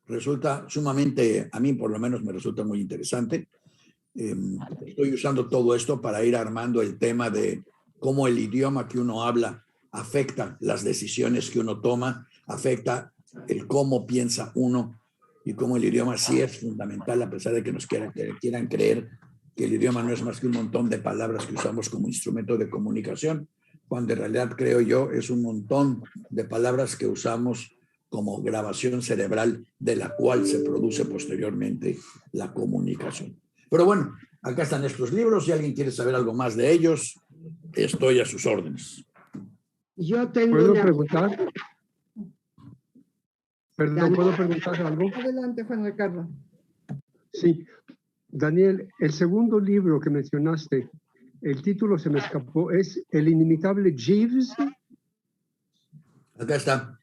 resulta sumamente, a mí por lo menos me resulta muy interesante. Estoy usando todo esto para ir armando el tema de cómo el idioma que uno habla afecta las decisiones que uno toma, afecta el cómo piensa uno y cómo el idioma sí es fundamental, a pesar de que nos quieran creer que el idioma no es más que un montón de palabras que usamos como instrumento de comunicación, cuando en realidad, creo yo, es un montón de palabras que usamos como grabación cerebral de la cual se produce posteriormente la comunicación. Pero bueno, acá están estos libros. Si alguien quiere saber algo más de ellos, estoy a sus órdenes. Yo tengo ¿Puedo una preguntar? Perdón, ¿puedo preguntar algo? Adelante, Juan Ricardo. Sí. Daniel, el segundo libro que mencionaste, el título se me escapó, ¿es El inimitable Jeeves? Acá está.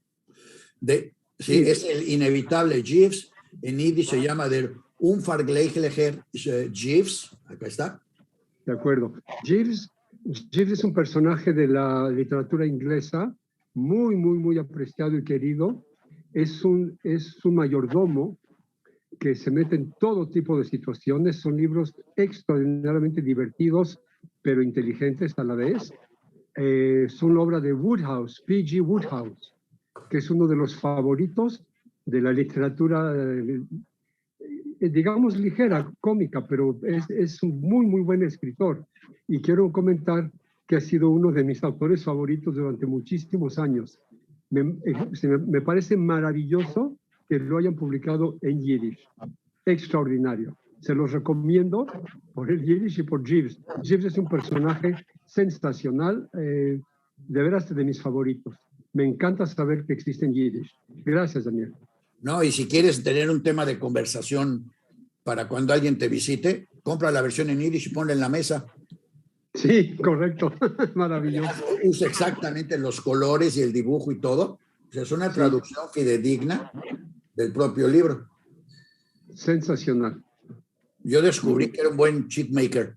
Sí, es el inevitable Jeeves. En yiddish se llama Der unvergleichliche Jeeves. Acá está. De acuerdo. Jeeves es un personaje de la literatura inglesa muy, muy, muy apreciado y querido. Es un mayordomo que se mete en todo tipo de situaciones. Son libros extraordinariamente divertidos, pero inteligentes a la vez. Son la obra de Wodehouse, P.G. Wodehouse, que es uno de los favoritos de la literatura, digamos, ligera, cómica, pero es un muy, muy buen escritor. Y quiero comentar que ha sido uno de mis autores favoritos durante muchísimos años. Me parece maravilloso que lo hayan publicado en yiddish. Extraordinario. Se los recomiendo por el yiddish y por Jeeves. Jeeves es un personaje sensacional, de veras de mis favoritos. Me encanta saber que existe en yiddish. Gracias, Daniel. No, y si quieres tener un tema de conversación para cuando alguien te visite, compra la versión en yiddish y ponla en la mesa. Sí, correcto. Maravilloso. Usa exactamente los colores y el dibujo y todo. O sea, es una traducción fidedigna del propio libro. Sensacional. Yo descubrí que era un buen cheat maker,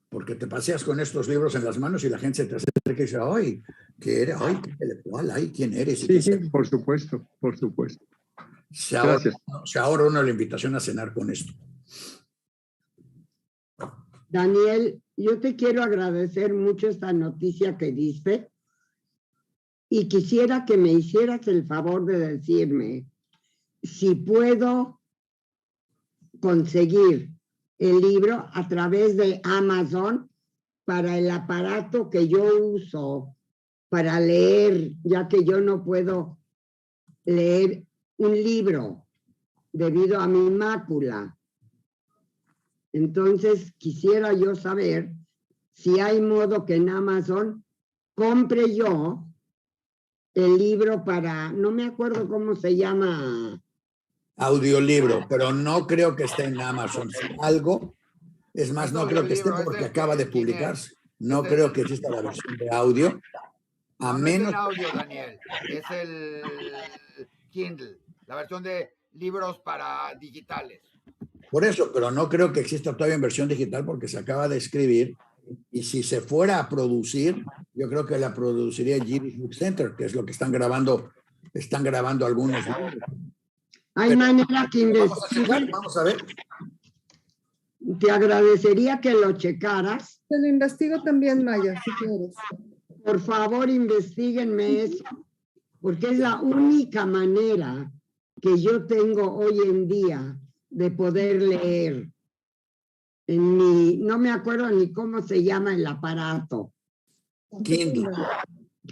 porque te paseas con estos libros en las manos y la gente se te acerca y dice, ¡ay, qué eres! ¡Ay, qué intelectual! ¡Ay, quién eres! Sí, por supuesto, por supuesto. Se ahorra uno la invitación a cenar con esto. Daniel, yo te quiero agradecer mucho esta noticia que diste y quisiera que me hicieras el favor de decirme si puedo conseguir el libro a través de Amazon para el aparato que yo uso para leer, ya que yo no puedo leer un libro debido a mi mácula. Entonces, quisiera yo saber si hay modo que en Amazon compre yo el libro para, no me acuerdo cómo se llama. Audiolibro, pero no creo que esté en Amazon. Algo, es más, no creo que esté porque acaba de publicarse. No creo que exista la versión de audio. A menos... es el audio, Daniel, es el Kindle, la versión de libros para digitales. Por eso, pero no creo que exista todavía en versión digital porque se acaba de escribir y si se fuera a producir, yo creo que la produciría Yiddish Book Center, que es lo que están grabando algunos. Hay manera que investigue. Vamos a ver. Te agradecería que lo checaras. Te lo investigo también, Maya, si quieres. Por favor, investíguenme eso, porque es la única manera que yo tengo hoy en día de poder leer. No me acuerdo ni cómo se llama el aparato. Kindle.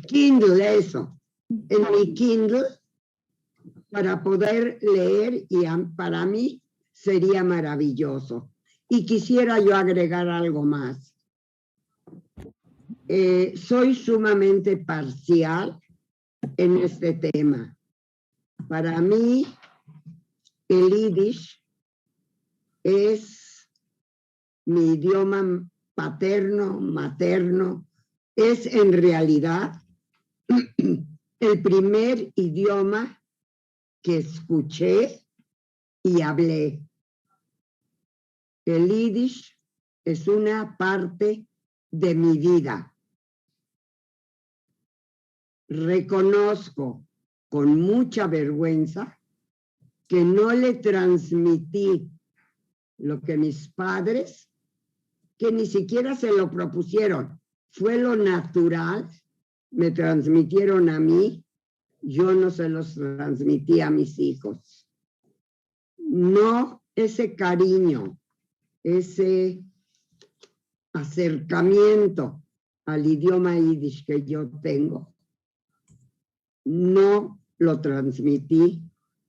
Kindle, eso. En mi Kindle, para poder leer, y para mí sería maravilloso. Y quisiera yo agregar algo más. soy sumamente parcial en este tema. Para mí, el yiddish es mi idioma paterno, materno, es en realidad el primer idioma que escuché y hablé. El yiddish es una parte de mi vida. Reconozco con mucha vergüenza que no le transmití lo que mis padres, que ni siquiera se lo propusieron, fue lo natural, me transmitieron a mí, yo no se los transmití a mis hijos. No ese cariño, ese acercamiento al idioma yiddish que yo tengo, no lo transmití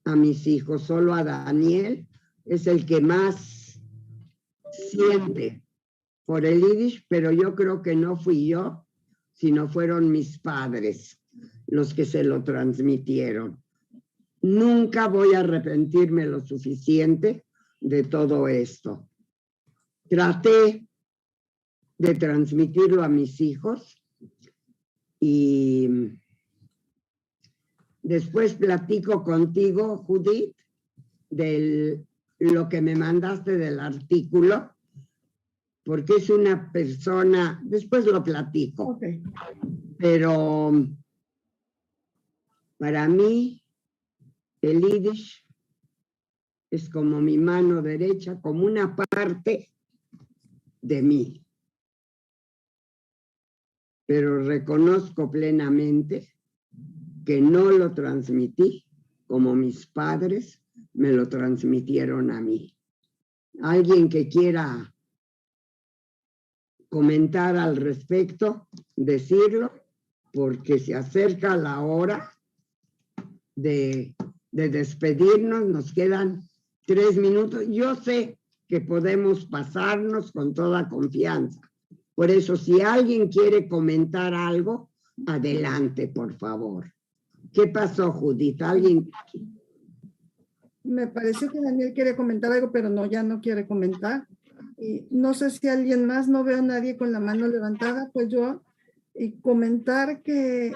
a mis hijos, solo a Daniel, es el que más siente por el yiddish, pero yo creo que no fui yo, sino fueron mis padres los que se lo transmitieron. Nunca voy a arrepentirme lo suficiente de todo esto. Traté de transmitirlo a mis hijos y después platico contigo, Judith, de lo que me mandaste del artículo, porque es una persona, después lo platico. Okay. Pero para mí el yiddish es como mi mano derecha, como una parte de mí. Pero reconozco plenamente que no lo transmití como mis padres me lo transmitieron a mí. Alguien que quiera comentar al respecto, decirlo, porque se acerca la hora de despedirnos, nos quedan 3 minutos. Yo sé que podemos pasarnos con toda confianza. Por eso, si alguien quiere comentar algo, adelante, por favor. ¿Qué pasó, Judith? ¿Alguien? Me pareció que Daniel quiere comentar algo, pero no, ya no quiere comentar. Y no sé si alguien más, no veo a nadie con la mano levantada, pues yo, y comentar que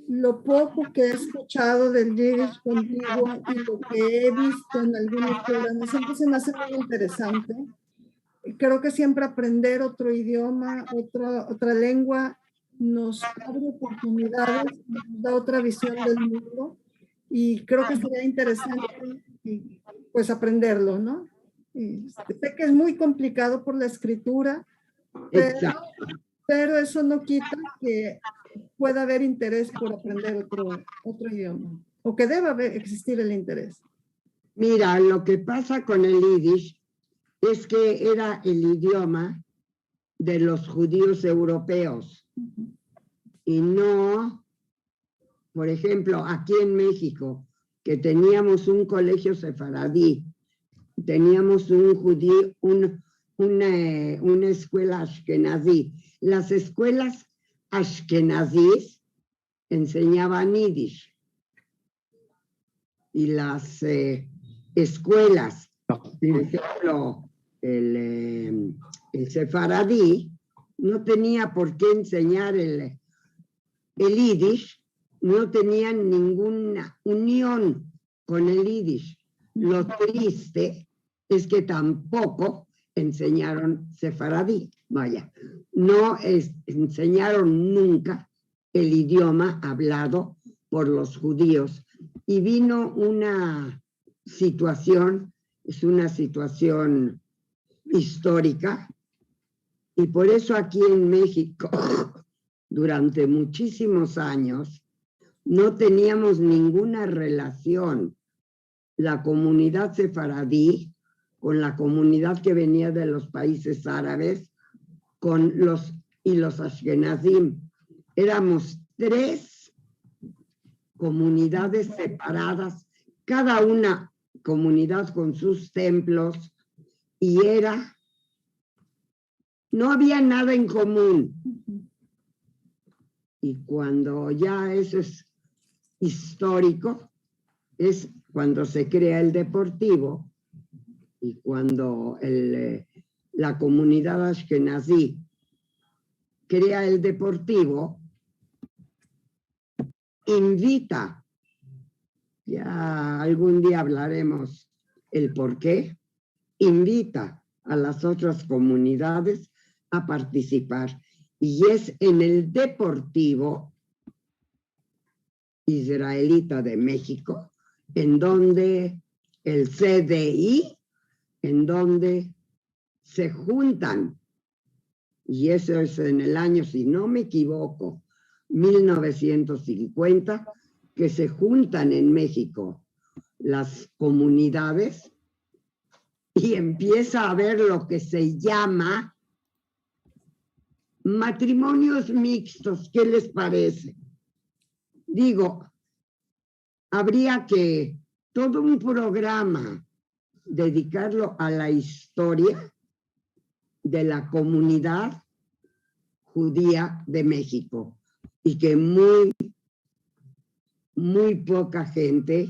lo poco que he escuchado del yiddish contigo y lo que he visto en algunos programas siempre se me hace muy interesante. Creo que siempre aprender otro idioma, otra lengua, nos abre oportunidades, nos da otra visión del mundo y creo que sería interesante pues aprenderlo, ¿no? Sé que es muy complicado por la escritura, pero eso no quita que pueda haber interés por aprender otro idioma, o que deba existir el interés. Mira, lo que pasa con el yiddish es que era el idioma de los judíos europeos. Y no, por ejemplo, aquí en México, que teníamos un colegio sefaradí, teníamos un judío, una escuela ashkenazí. Las escuelas ashkenazís enseñaban yiddish. Y las escuelas, por ejemplo, el sefaradí, no tenía por qué enseñar el yiddish, no tenían ninguna unión con el yiddish. Lo triste es que tampoco enseñaron sefaradí, vaya, no enseñaron nunca el idioma hablado por los judíos. Y vino una situación, es una situación histórica, y por eso aquí en México, durante muchísimos años, no teníamos ninguna relación la comunidad sefaradí con la comunidad que venía de los países árabes con los ashkenazim. Éramos 3 comunidades separadas, cada una comunidad con sus templos, y era No había nada en común. Y cuando ya eso es histórico, es cuando se crea el Deportivo y cuando la comunidad ashkenazí crea el Deportivo, invita, ya algún día hablaremos el por qué, invita a las otras comunidades a participar. Y es en el Deportivo Israelita de México, en donde el CDI, en donde se juntan, y eso es en el año, si no me equivoco, 1950, que se juntan en México las comunidades y empieza a haber lo que se llama matrimonios mixtos. ¿Qué les parece? Digo, habría que todo un programa dedicarlo a la historia de la comunidad judía de México y que muy poca gente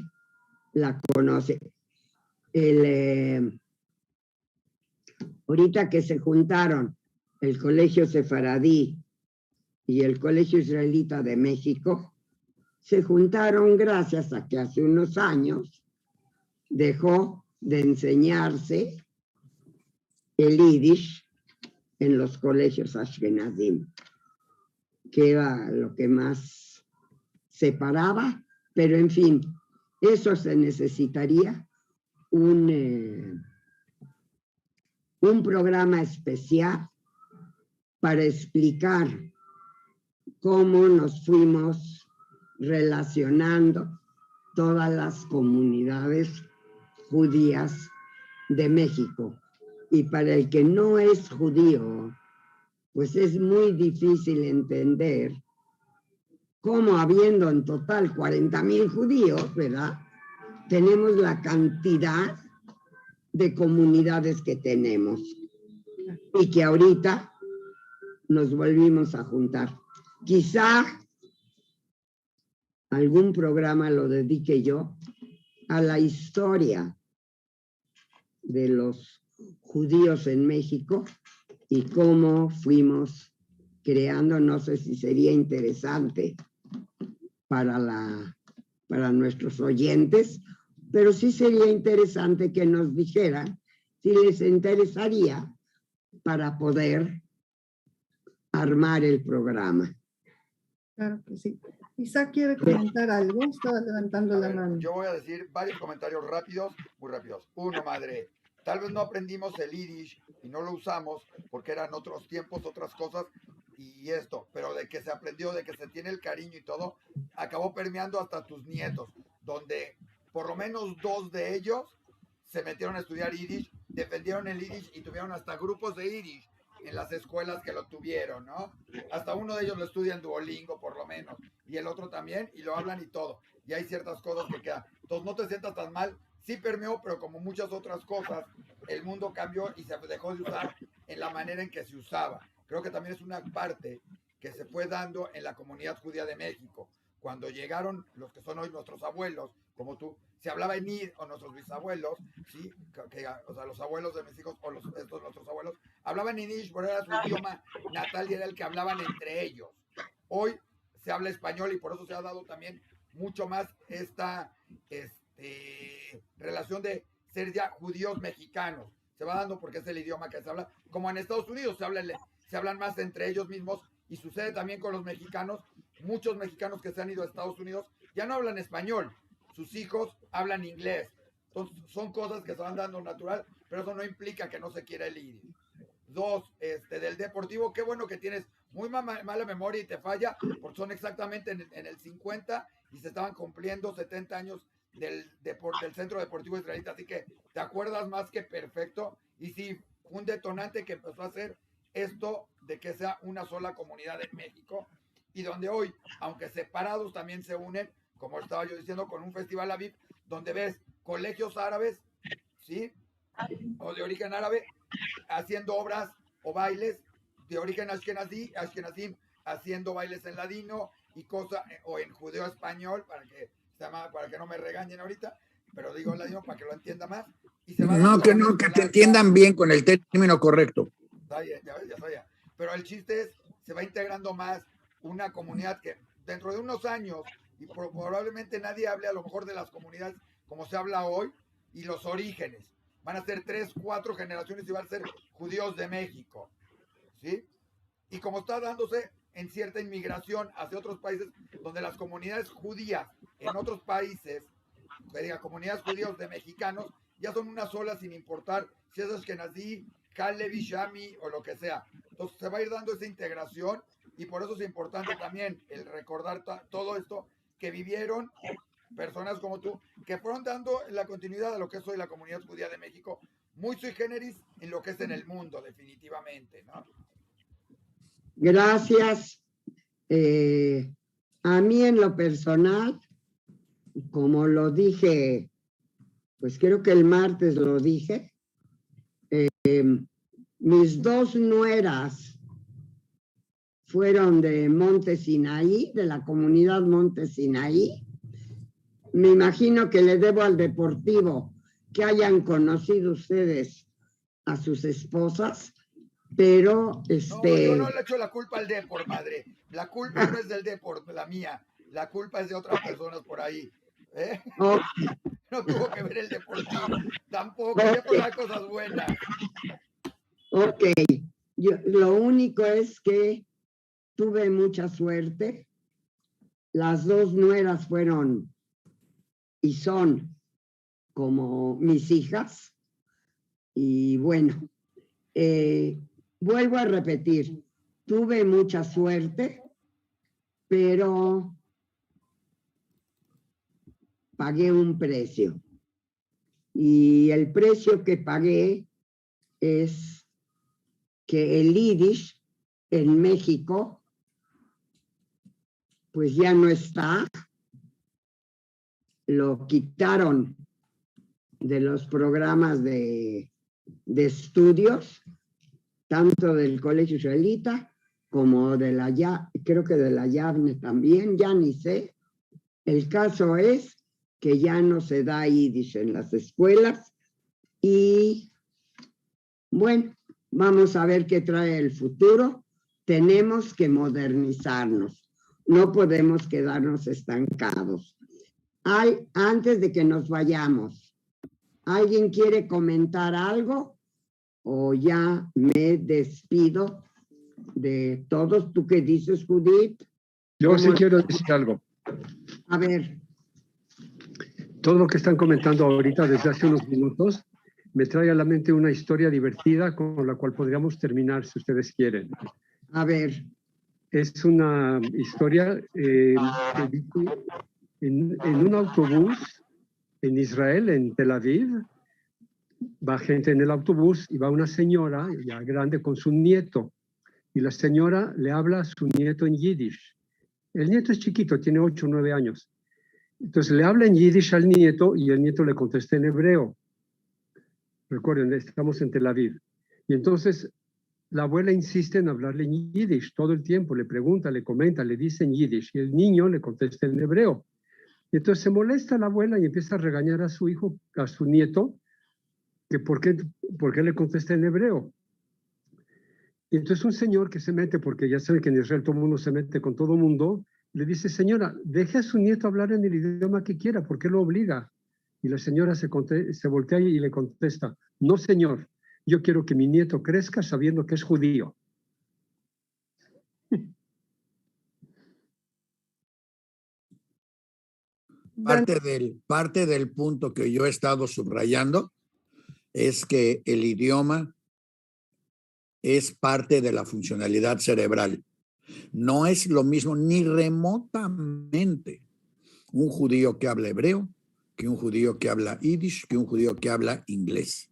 la conoce. Ahorita que se juntaron el Colegio Sefaradí y el Colegio Israelita de México, se juntaron gracias a que hace unos años dejó de enseñarse el Yiddish en los colegios ashkenazim, que era lo que más separaba, pero en fin, eso se necesitaría un programa especial para explicar cómo nos fuimos relacionando todas las comunidades judías de México. Y para el que no es judío, pues es muy difícil entender cómo, habiendo en total 40,000 judíos, ¿verdad?, tenemos la cantidad de comunidades que tenemos y que ahorita nos volvimos a juntar. Quizá algún programa lo dedique yo a la historia de los judíos en México y cómo fuimos creando. No sé si sería interesante para nuestros oyentes, pero sí sería interesante que nos dijeran si les interesaría para poder armar el programa. Claro que sí. Isaac quiere comentar algo, estaba levantando la mano. Yo voy a decir varios comentarios rápidos, muy rápidos. Uno, madre, tal vez no aprendimos el Yiddish y no lo usamos porque eran otros tiempos, otras cosas y esto, pero de que se aprendió, de que se tiene el cariño y todo, acabó permeando hasta tus nietos, donde por lo menos 2 de ellos se metieron a estudiar Yiddish, defendieron el Yiddish y tuvieron hasta grupos de Yiddish en las escuelas que lo tuvieron, ¿no? Hasta uno de ellos lo estudia en Duolingo, por lo menos, y el otro también, y lo hablan y todo. Y hay ciertas cosas que quedan. Entonces, no te sientas tan mal. Sí permeó, pero como muchas otras cosas, el mundo cambió y se dejó de usar en la manera en que se usaba. Creo que también es una parte que se fue dando en la comunidad judía de México. Cuando llegaron los que son hoy nuestros abuelos, como tú, se hablaba en Yiddish, o nuestros bisabuelos, ¿sí? O sea, los abuelos de mis hijos, o estos nuestros abuelos, hablaban en Yiddish, pero era su idioma natal y era el que hablaban entre ellos. Hoy se habla español y por eso se ha dado también mucho más esta relación de ser ya judíos mexicanos. Se va dando porque es el idioma que se habla. Como en Estados Unidos se hablan más entre ellos mismos y sucede también con los mexicanos. Muchos mexicanos que se han ido a Estados Unidos ya no hablan español. Sus hijos hablan inglés. Entonces, son cosas que se van dando natural, pero eso no implica que no se quiera el Yiddish. 2, del Deportivo, qué bueno que tienes muy mala memoria y te falla, porque son exactamente en el 50 y se estaban cumpliendo 70 años del Centro Deportivo Israelita, así que te acuerdas más que perfecto. Y sí, un detonante que empezó a hacer esto de que sea una sola comunidad en México, y donde hoy, aunque separados, también se unen, como estaba yo diciendo, con un festival Aviv, donde ves colegios árabes, ¿sí?, o de origen árabe, haciendo obras o bailes de origen ashkenazí, haciendo bailes en ladino y cosas, o en judeo español, para que no me regañen ahorita, pero digo ladino para que lo entienda más. Y se va No, que te entiendan bien con el término correcto. Ya sabía. Pero el chiste es, se va integrando más una comunidad que dentro de unos años, y probablemente nadie hable a lo mejor de las comunidades como se habla hoy, y los orígenes. Van a ser 3, 4 generaciones y van a ser judíos de México. ¿Sí? Y como está dándose en cierta inmigración hacia otros países, donde las comunidades judías en otros países, que diga comunidades judíos de mexicanos, ya son una sola sin importar si es Ashkenazí, Halevi, Shami o lo que sea. Entonces se va a ir dando esa integración y por eso es importante también el recordar todo esto que vivieron personas como tú, que fueron dando la continuidad a lo que es hoy la comunidad judía de México, muy sui generis en lo que es en el mundo, definitivamente, ¿no? Gracias. A mí en lo personal, como lo dije, pues creo que el martes lo dije, mis 2 nueras fueron de Monte Sinaí, de la comunidad Monte Sinaí. Me imagino que le debo al Deportivo que hayan conocido ustedes a sus esposas, pero No, yo no le echo la culpa al Depor, madre. La culpa no es del Depor, la mía. La culpa es de otras personas por ahí. ¿Eh? Okay. No tuvo que ver el Deportivo. Tampoco, el Depor da cosas buenas. Ok, lo único es que tuve mucha suerte. Las 2 nueras fueron y son como mis hijas. Y bueno, vuelvo a repetir, tuve mucha suerte, pero pagué un precio. Y el precio que pagué es que el Yiddish en México pues ya no está, lo quitaron de los programas de estudios, tanto del Colegio Israelita como de creo que de la Yavne también, ya ni sé. El caso es que ya no se da Yiddish en las escuelas y bueno, vamos a ver qué trae el futuro. Tenemos que modernizarnos, no podemos quedarnos estancados. Antes de que nos vayamos, ¿alguien quiere comentar algo? O ya me despido de todos. ¿Tú qué dices, Judith? Yo sí quiero decir algo. A ver. Todo lo que están comentando ahorita desde hace unos minutos me trae a la mente una historia divertida con la cual podríamos terminar si ustedes quieren. A ver. Es una historia que dice en un autobús en Israel, en Tel Aviv, va gente en el autobús y va una señora ya grande con su nieto y la señora le habla a su nieto en Yiddish. El nieto es chiquito, tiene 8 o 9 años. Entonces le habla en Yiddish al nieto y el nieto le contesta en hebreo. Recuerden, estamos en Tel Aviv. Y entonces la abuela insiste en hablarle en Yiddish todo el tiempo, le pregunta, le comenta, le dice en Yiddish y el niño le contesta en hebreo. Y entonces se molesta la abuela y empieza a regañar a su hijo, a su nieto, que por qué le contesta en hebreo. Y entonces un señor que se mete, porque ya sabe que en Israel todo el mundo se mete con todo el mundo, le dice, señora, deje a su nieto hablar en el idioma que quiera, ¿por qué lo obliga? Y la señora se voltea y le contesta, no señor, yo quiero que mi nieto crezca sabiendo que es judío. Parte del punto que yo he estado subrayando es que el idioma es parte de la funcionalidad cerebral. No es lo mismo ni remotamente un judío que habla hebreo, que un judío que habla yiddish, que un judío que habla inglés.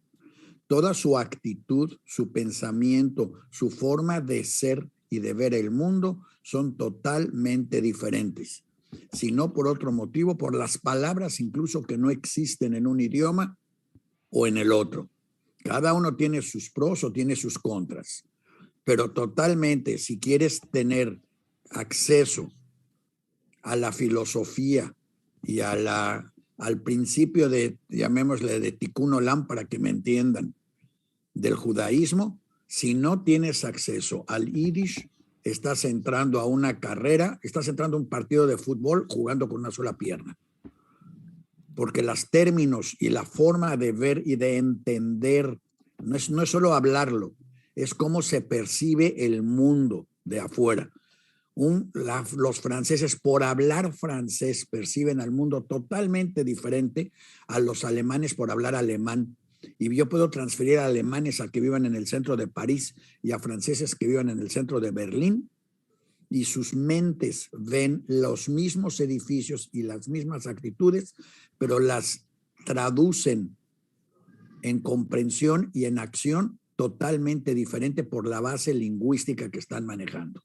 Toda su actitud, su pensamiento, su forma de ser y de ver el mundo son totalmente diferentes. Si no por otro motivo, por las palabras incluso que no existen en un idioma o en el otro. Cada uno tiene sus pros o tiene sus contras. pero totalmente, si quieres tener acceso a la filosofía y al principio de, llamémosle, de Tikkun Olam, para que me entiendan, del judaísmo, si no tienes acceso al Yiddish, estás entrando a una carrera, estás entrando a un partido de fútbol jugando con una sola pierna. Porque los términos y la forma de ver y de entender, no es solo hablarlo, es cómo se percibe el mundo de afuera. Los franceses, por hablar francés, perciben al mundo totalmente diferente a los alemanes por hablar alemán. Y yo puedo transferir a alemanes a que vivan en el centro de París y a franceses que vivan en el centro de Berlín, y sus mentes ven los mismos edificios y las mismas actitudes, pero las traducen en comprensión y en acción totalmente diferente por la base lingüística que están manejando.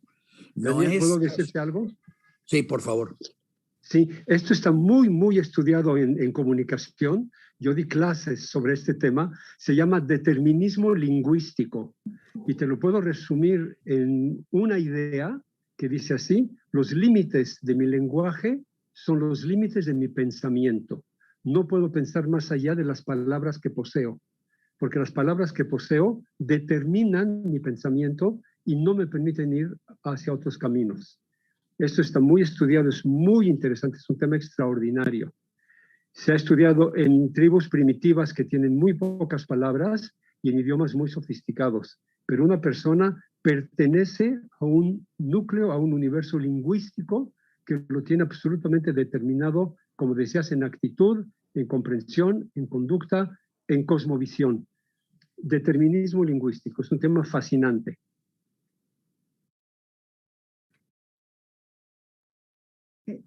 Daniel, ¿puedo decirte algo? Sí, por favor. Sí, esto está muy estudiado en comunicación. Yo di clases sobre este tema. Se llama determinismo lingüístico. Y te lo puedo resumir en una idea que dice así: los límites de mi lenguaje son los límites de mi pensamiento. No puedo pensar más allá de las palabras que poseo, porque las palabras que poseo determinan mi pensamiento y no me permiten ir hacia otros caminos. Esto está muy estudiado, es muy interesante, es un tema extraordinario. Se ha estudiado en tribus primitivas que tienen muy pocas palabras y en idiomas muy sofisticados, pero una persona pertenece a un núcleo, a un universo lingüístico que lo tiene absolutamente determinado, como decías, en actitud, en comprensión, en conducta, en cosmovisión. Determinismo lingüístico es un tema fascinante.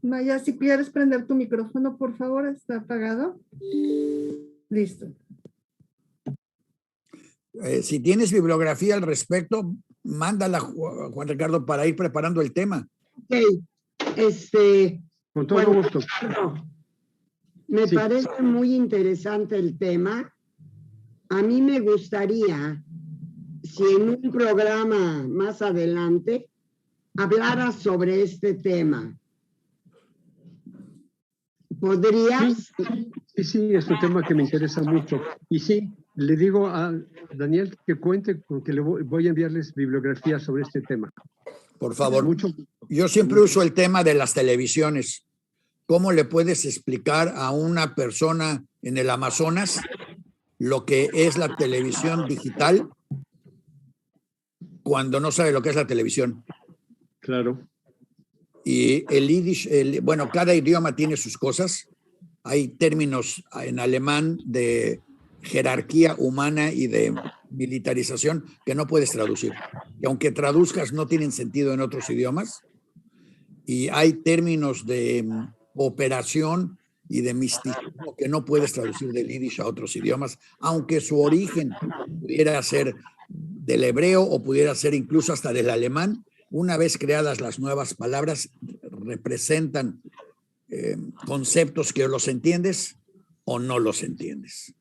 Maya, si quieres prender tu micrófono, por favor, está apagado. Listo. Si tienes bibliografía al respecto, mándala, Juan Ricardo, para ir preparando el tema. Ok, Con todo gusto. Me Sí. parece muy interesante el tema. A mí me gustaría, si en un programa más adelante, hablara sobre este tema. ¿Podrías? Sí, es un tema que me interesa mucho. Y sí, le digo a Daniel que cuente, porque le voy a enviarles bibliografía sobre este tema. Por favor. Mucho. Yo siempre uso el tema de las televisiones. ¿Cómo le puedes explicar a una persona en el Amazonas lo que es la televisión digital cuando no sabe lo que es la televisión? Claro. Y el Yiddish, bueno, cada idioma tiene sus cosas. Hay términos en alemán de jerarquía humana y de militarización que no puedes traducir. Y aunque traduzcas, no tienen sentido en otros idiomas. Y hay términos de operación y de misticismo que no puedes traducir del Yiddish a otros idiomas, aunque su origen pudiera ser del hebreo o pudiera ser incluso hasta del alemán. Una vez creadas las nuevas palabras, representan conceptos que o los entiendes o no los entiendes.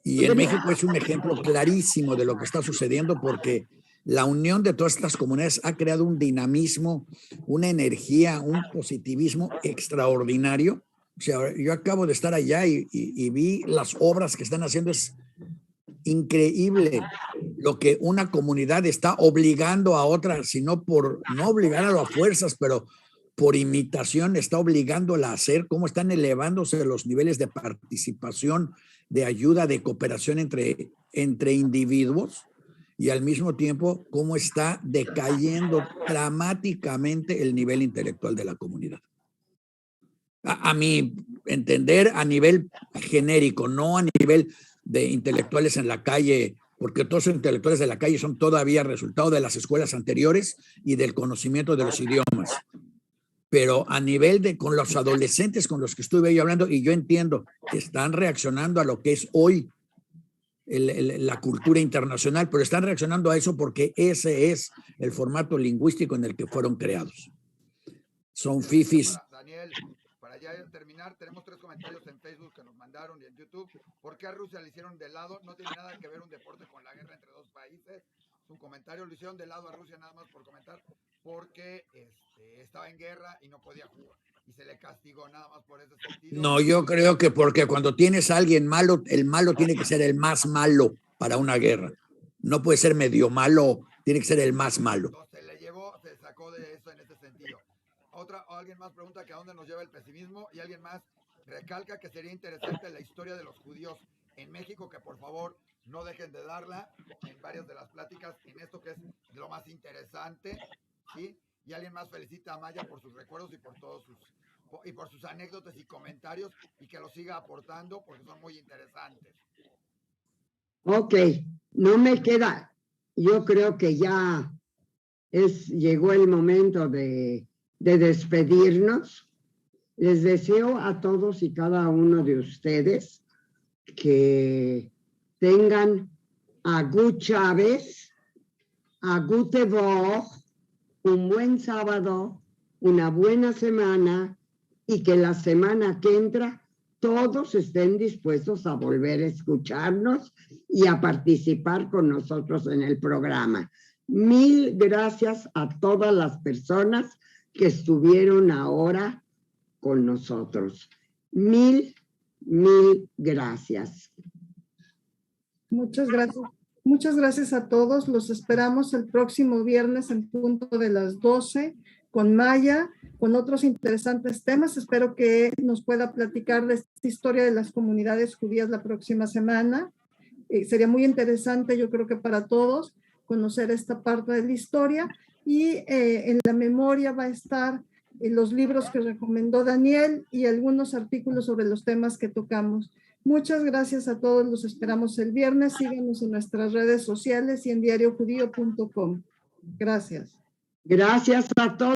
Y en México es un ejemplo clarísimo de lo que está sucediendo, porque la unión de todas estas comunidades ha creado un dinamismo, una energía, un positivismo extraordinario. O sea, yo acabo de estar allá y vi las obras que están haciendo. Es increíble lo que una comunidad está obligando a otra, sino por no obligarla a fuerzas, pero por imitación está obligándola a hacer, cómo están elevándose los niveles de participación, de ayuda, de cooperación entre individuos, y al mismo tiempo cómo está decayendo dramáticamente el nivel intelectual de la comunidad. A mi entender, a nivel genérico, no a nivel de intelectuales en la calle, porque todos los intelectuales de la calle son todavía resultado de las escuelas anteriores y del conocimiento de los idiomas. Pero a nivel de con los adolescentes con los que estuve yo hablando, y yo entiendo que están reaccionando a lo que es hoy la cultura internacional, pero están reaccionando a eso porque ese es el formato lingüístico en el que fueron creados. Son fifis. Daniel, para ya terminar, tenemos 3 comentarios en Facebook que nos mandaron y en YouTube. ¿Por qué a Rusia le hicieron de lado? No tiene nada que ver un deporte con la guerra entre 2 países. su comentario, lo hicieron de lado a Rusia nada más por comentar, porque estaba en guerra y no podía jugar. Y se le castigó nada más por ese sentido. No, yo creo que porque cuando tienes a alguien malo, el malo tiene que ser el más malo para una guerra. No puede ser medio malo, tiene que ser el más malo. Entonces se le llevó, se sacó de eso en ese sentido. Alguien más pregunta que a dónde nos lleva el pesimismo y alguien más recalca que sería interesante la historia de los judíos en México, que por favor no dejen de darla en varias de las pláticas, en esto que es lo más interesante, ¿sí? Y alguien más felicita a Maya por sus recuerdos y por todos sus anécdotas y comentarios, y que los siga aportando porque son muy interesantes. Ok, no me queda, yo creo que ya llegó el momento de despedirnos. Les deseo a todos y cada uno de ustedes que tengan a Gut Chávez, a Gute Woche, un buen sábado, una buena semana, y que la semana que entra todos estén dispuestos a volver a escucharnos y a participar con nosotros en el programa. Mil gracias a todas las personas que estuvieron ahora con nosotros. Mil gracias. Muchas gracias. Muchas gracias a todos. Los esperamos el próximo viernes en punto de las 12 con Maya, con otros interesantes temas. Espero que nos pueda platicar de esta historia de las comunidades judías la próxima semana. Sería muy interesante, yo creo que para todos, conocer esta parte de la historia. Y en la memoria va a estar los libros que recomendó Daniel y algunos artículos sobre los temas que tocamos. Muchas gracias a todos, los esperamos el viernes. Síganos en nuestras redes sociales y en diariojudío.com. Gracias. Gracias a todos.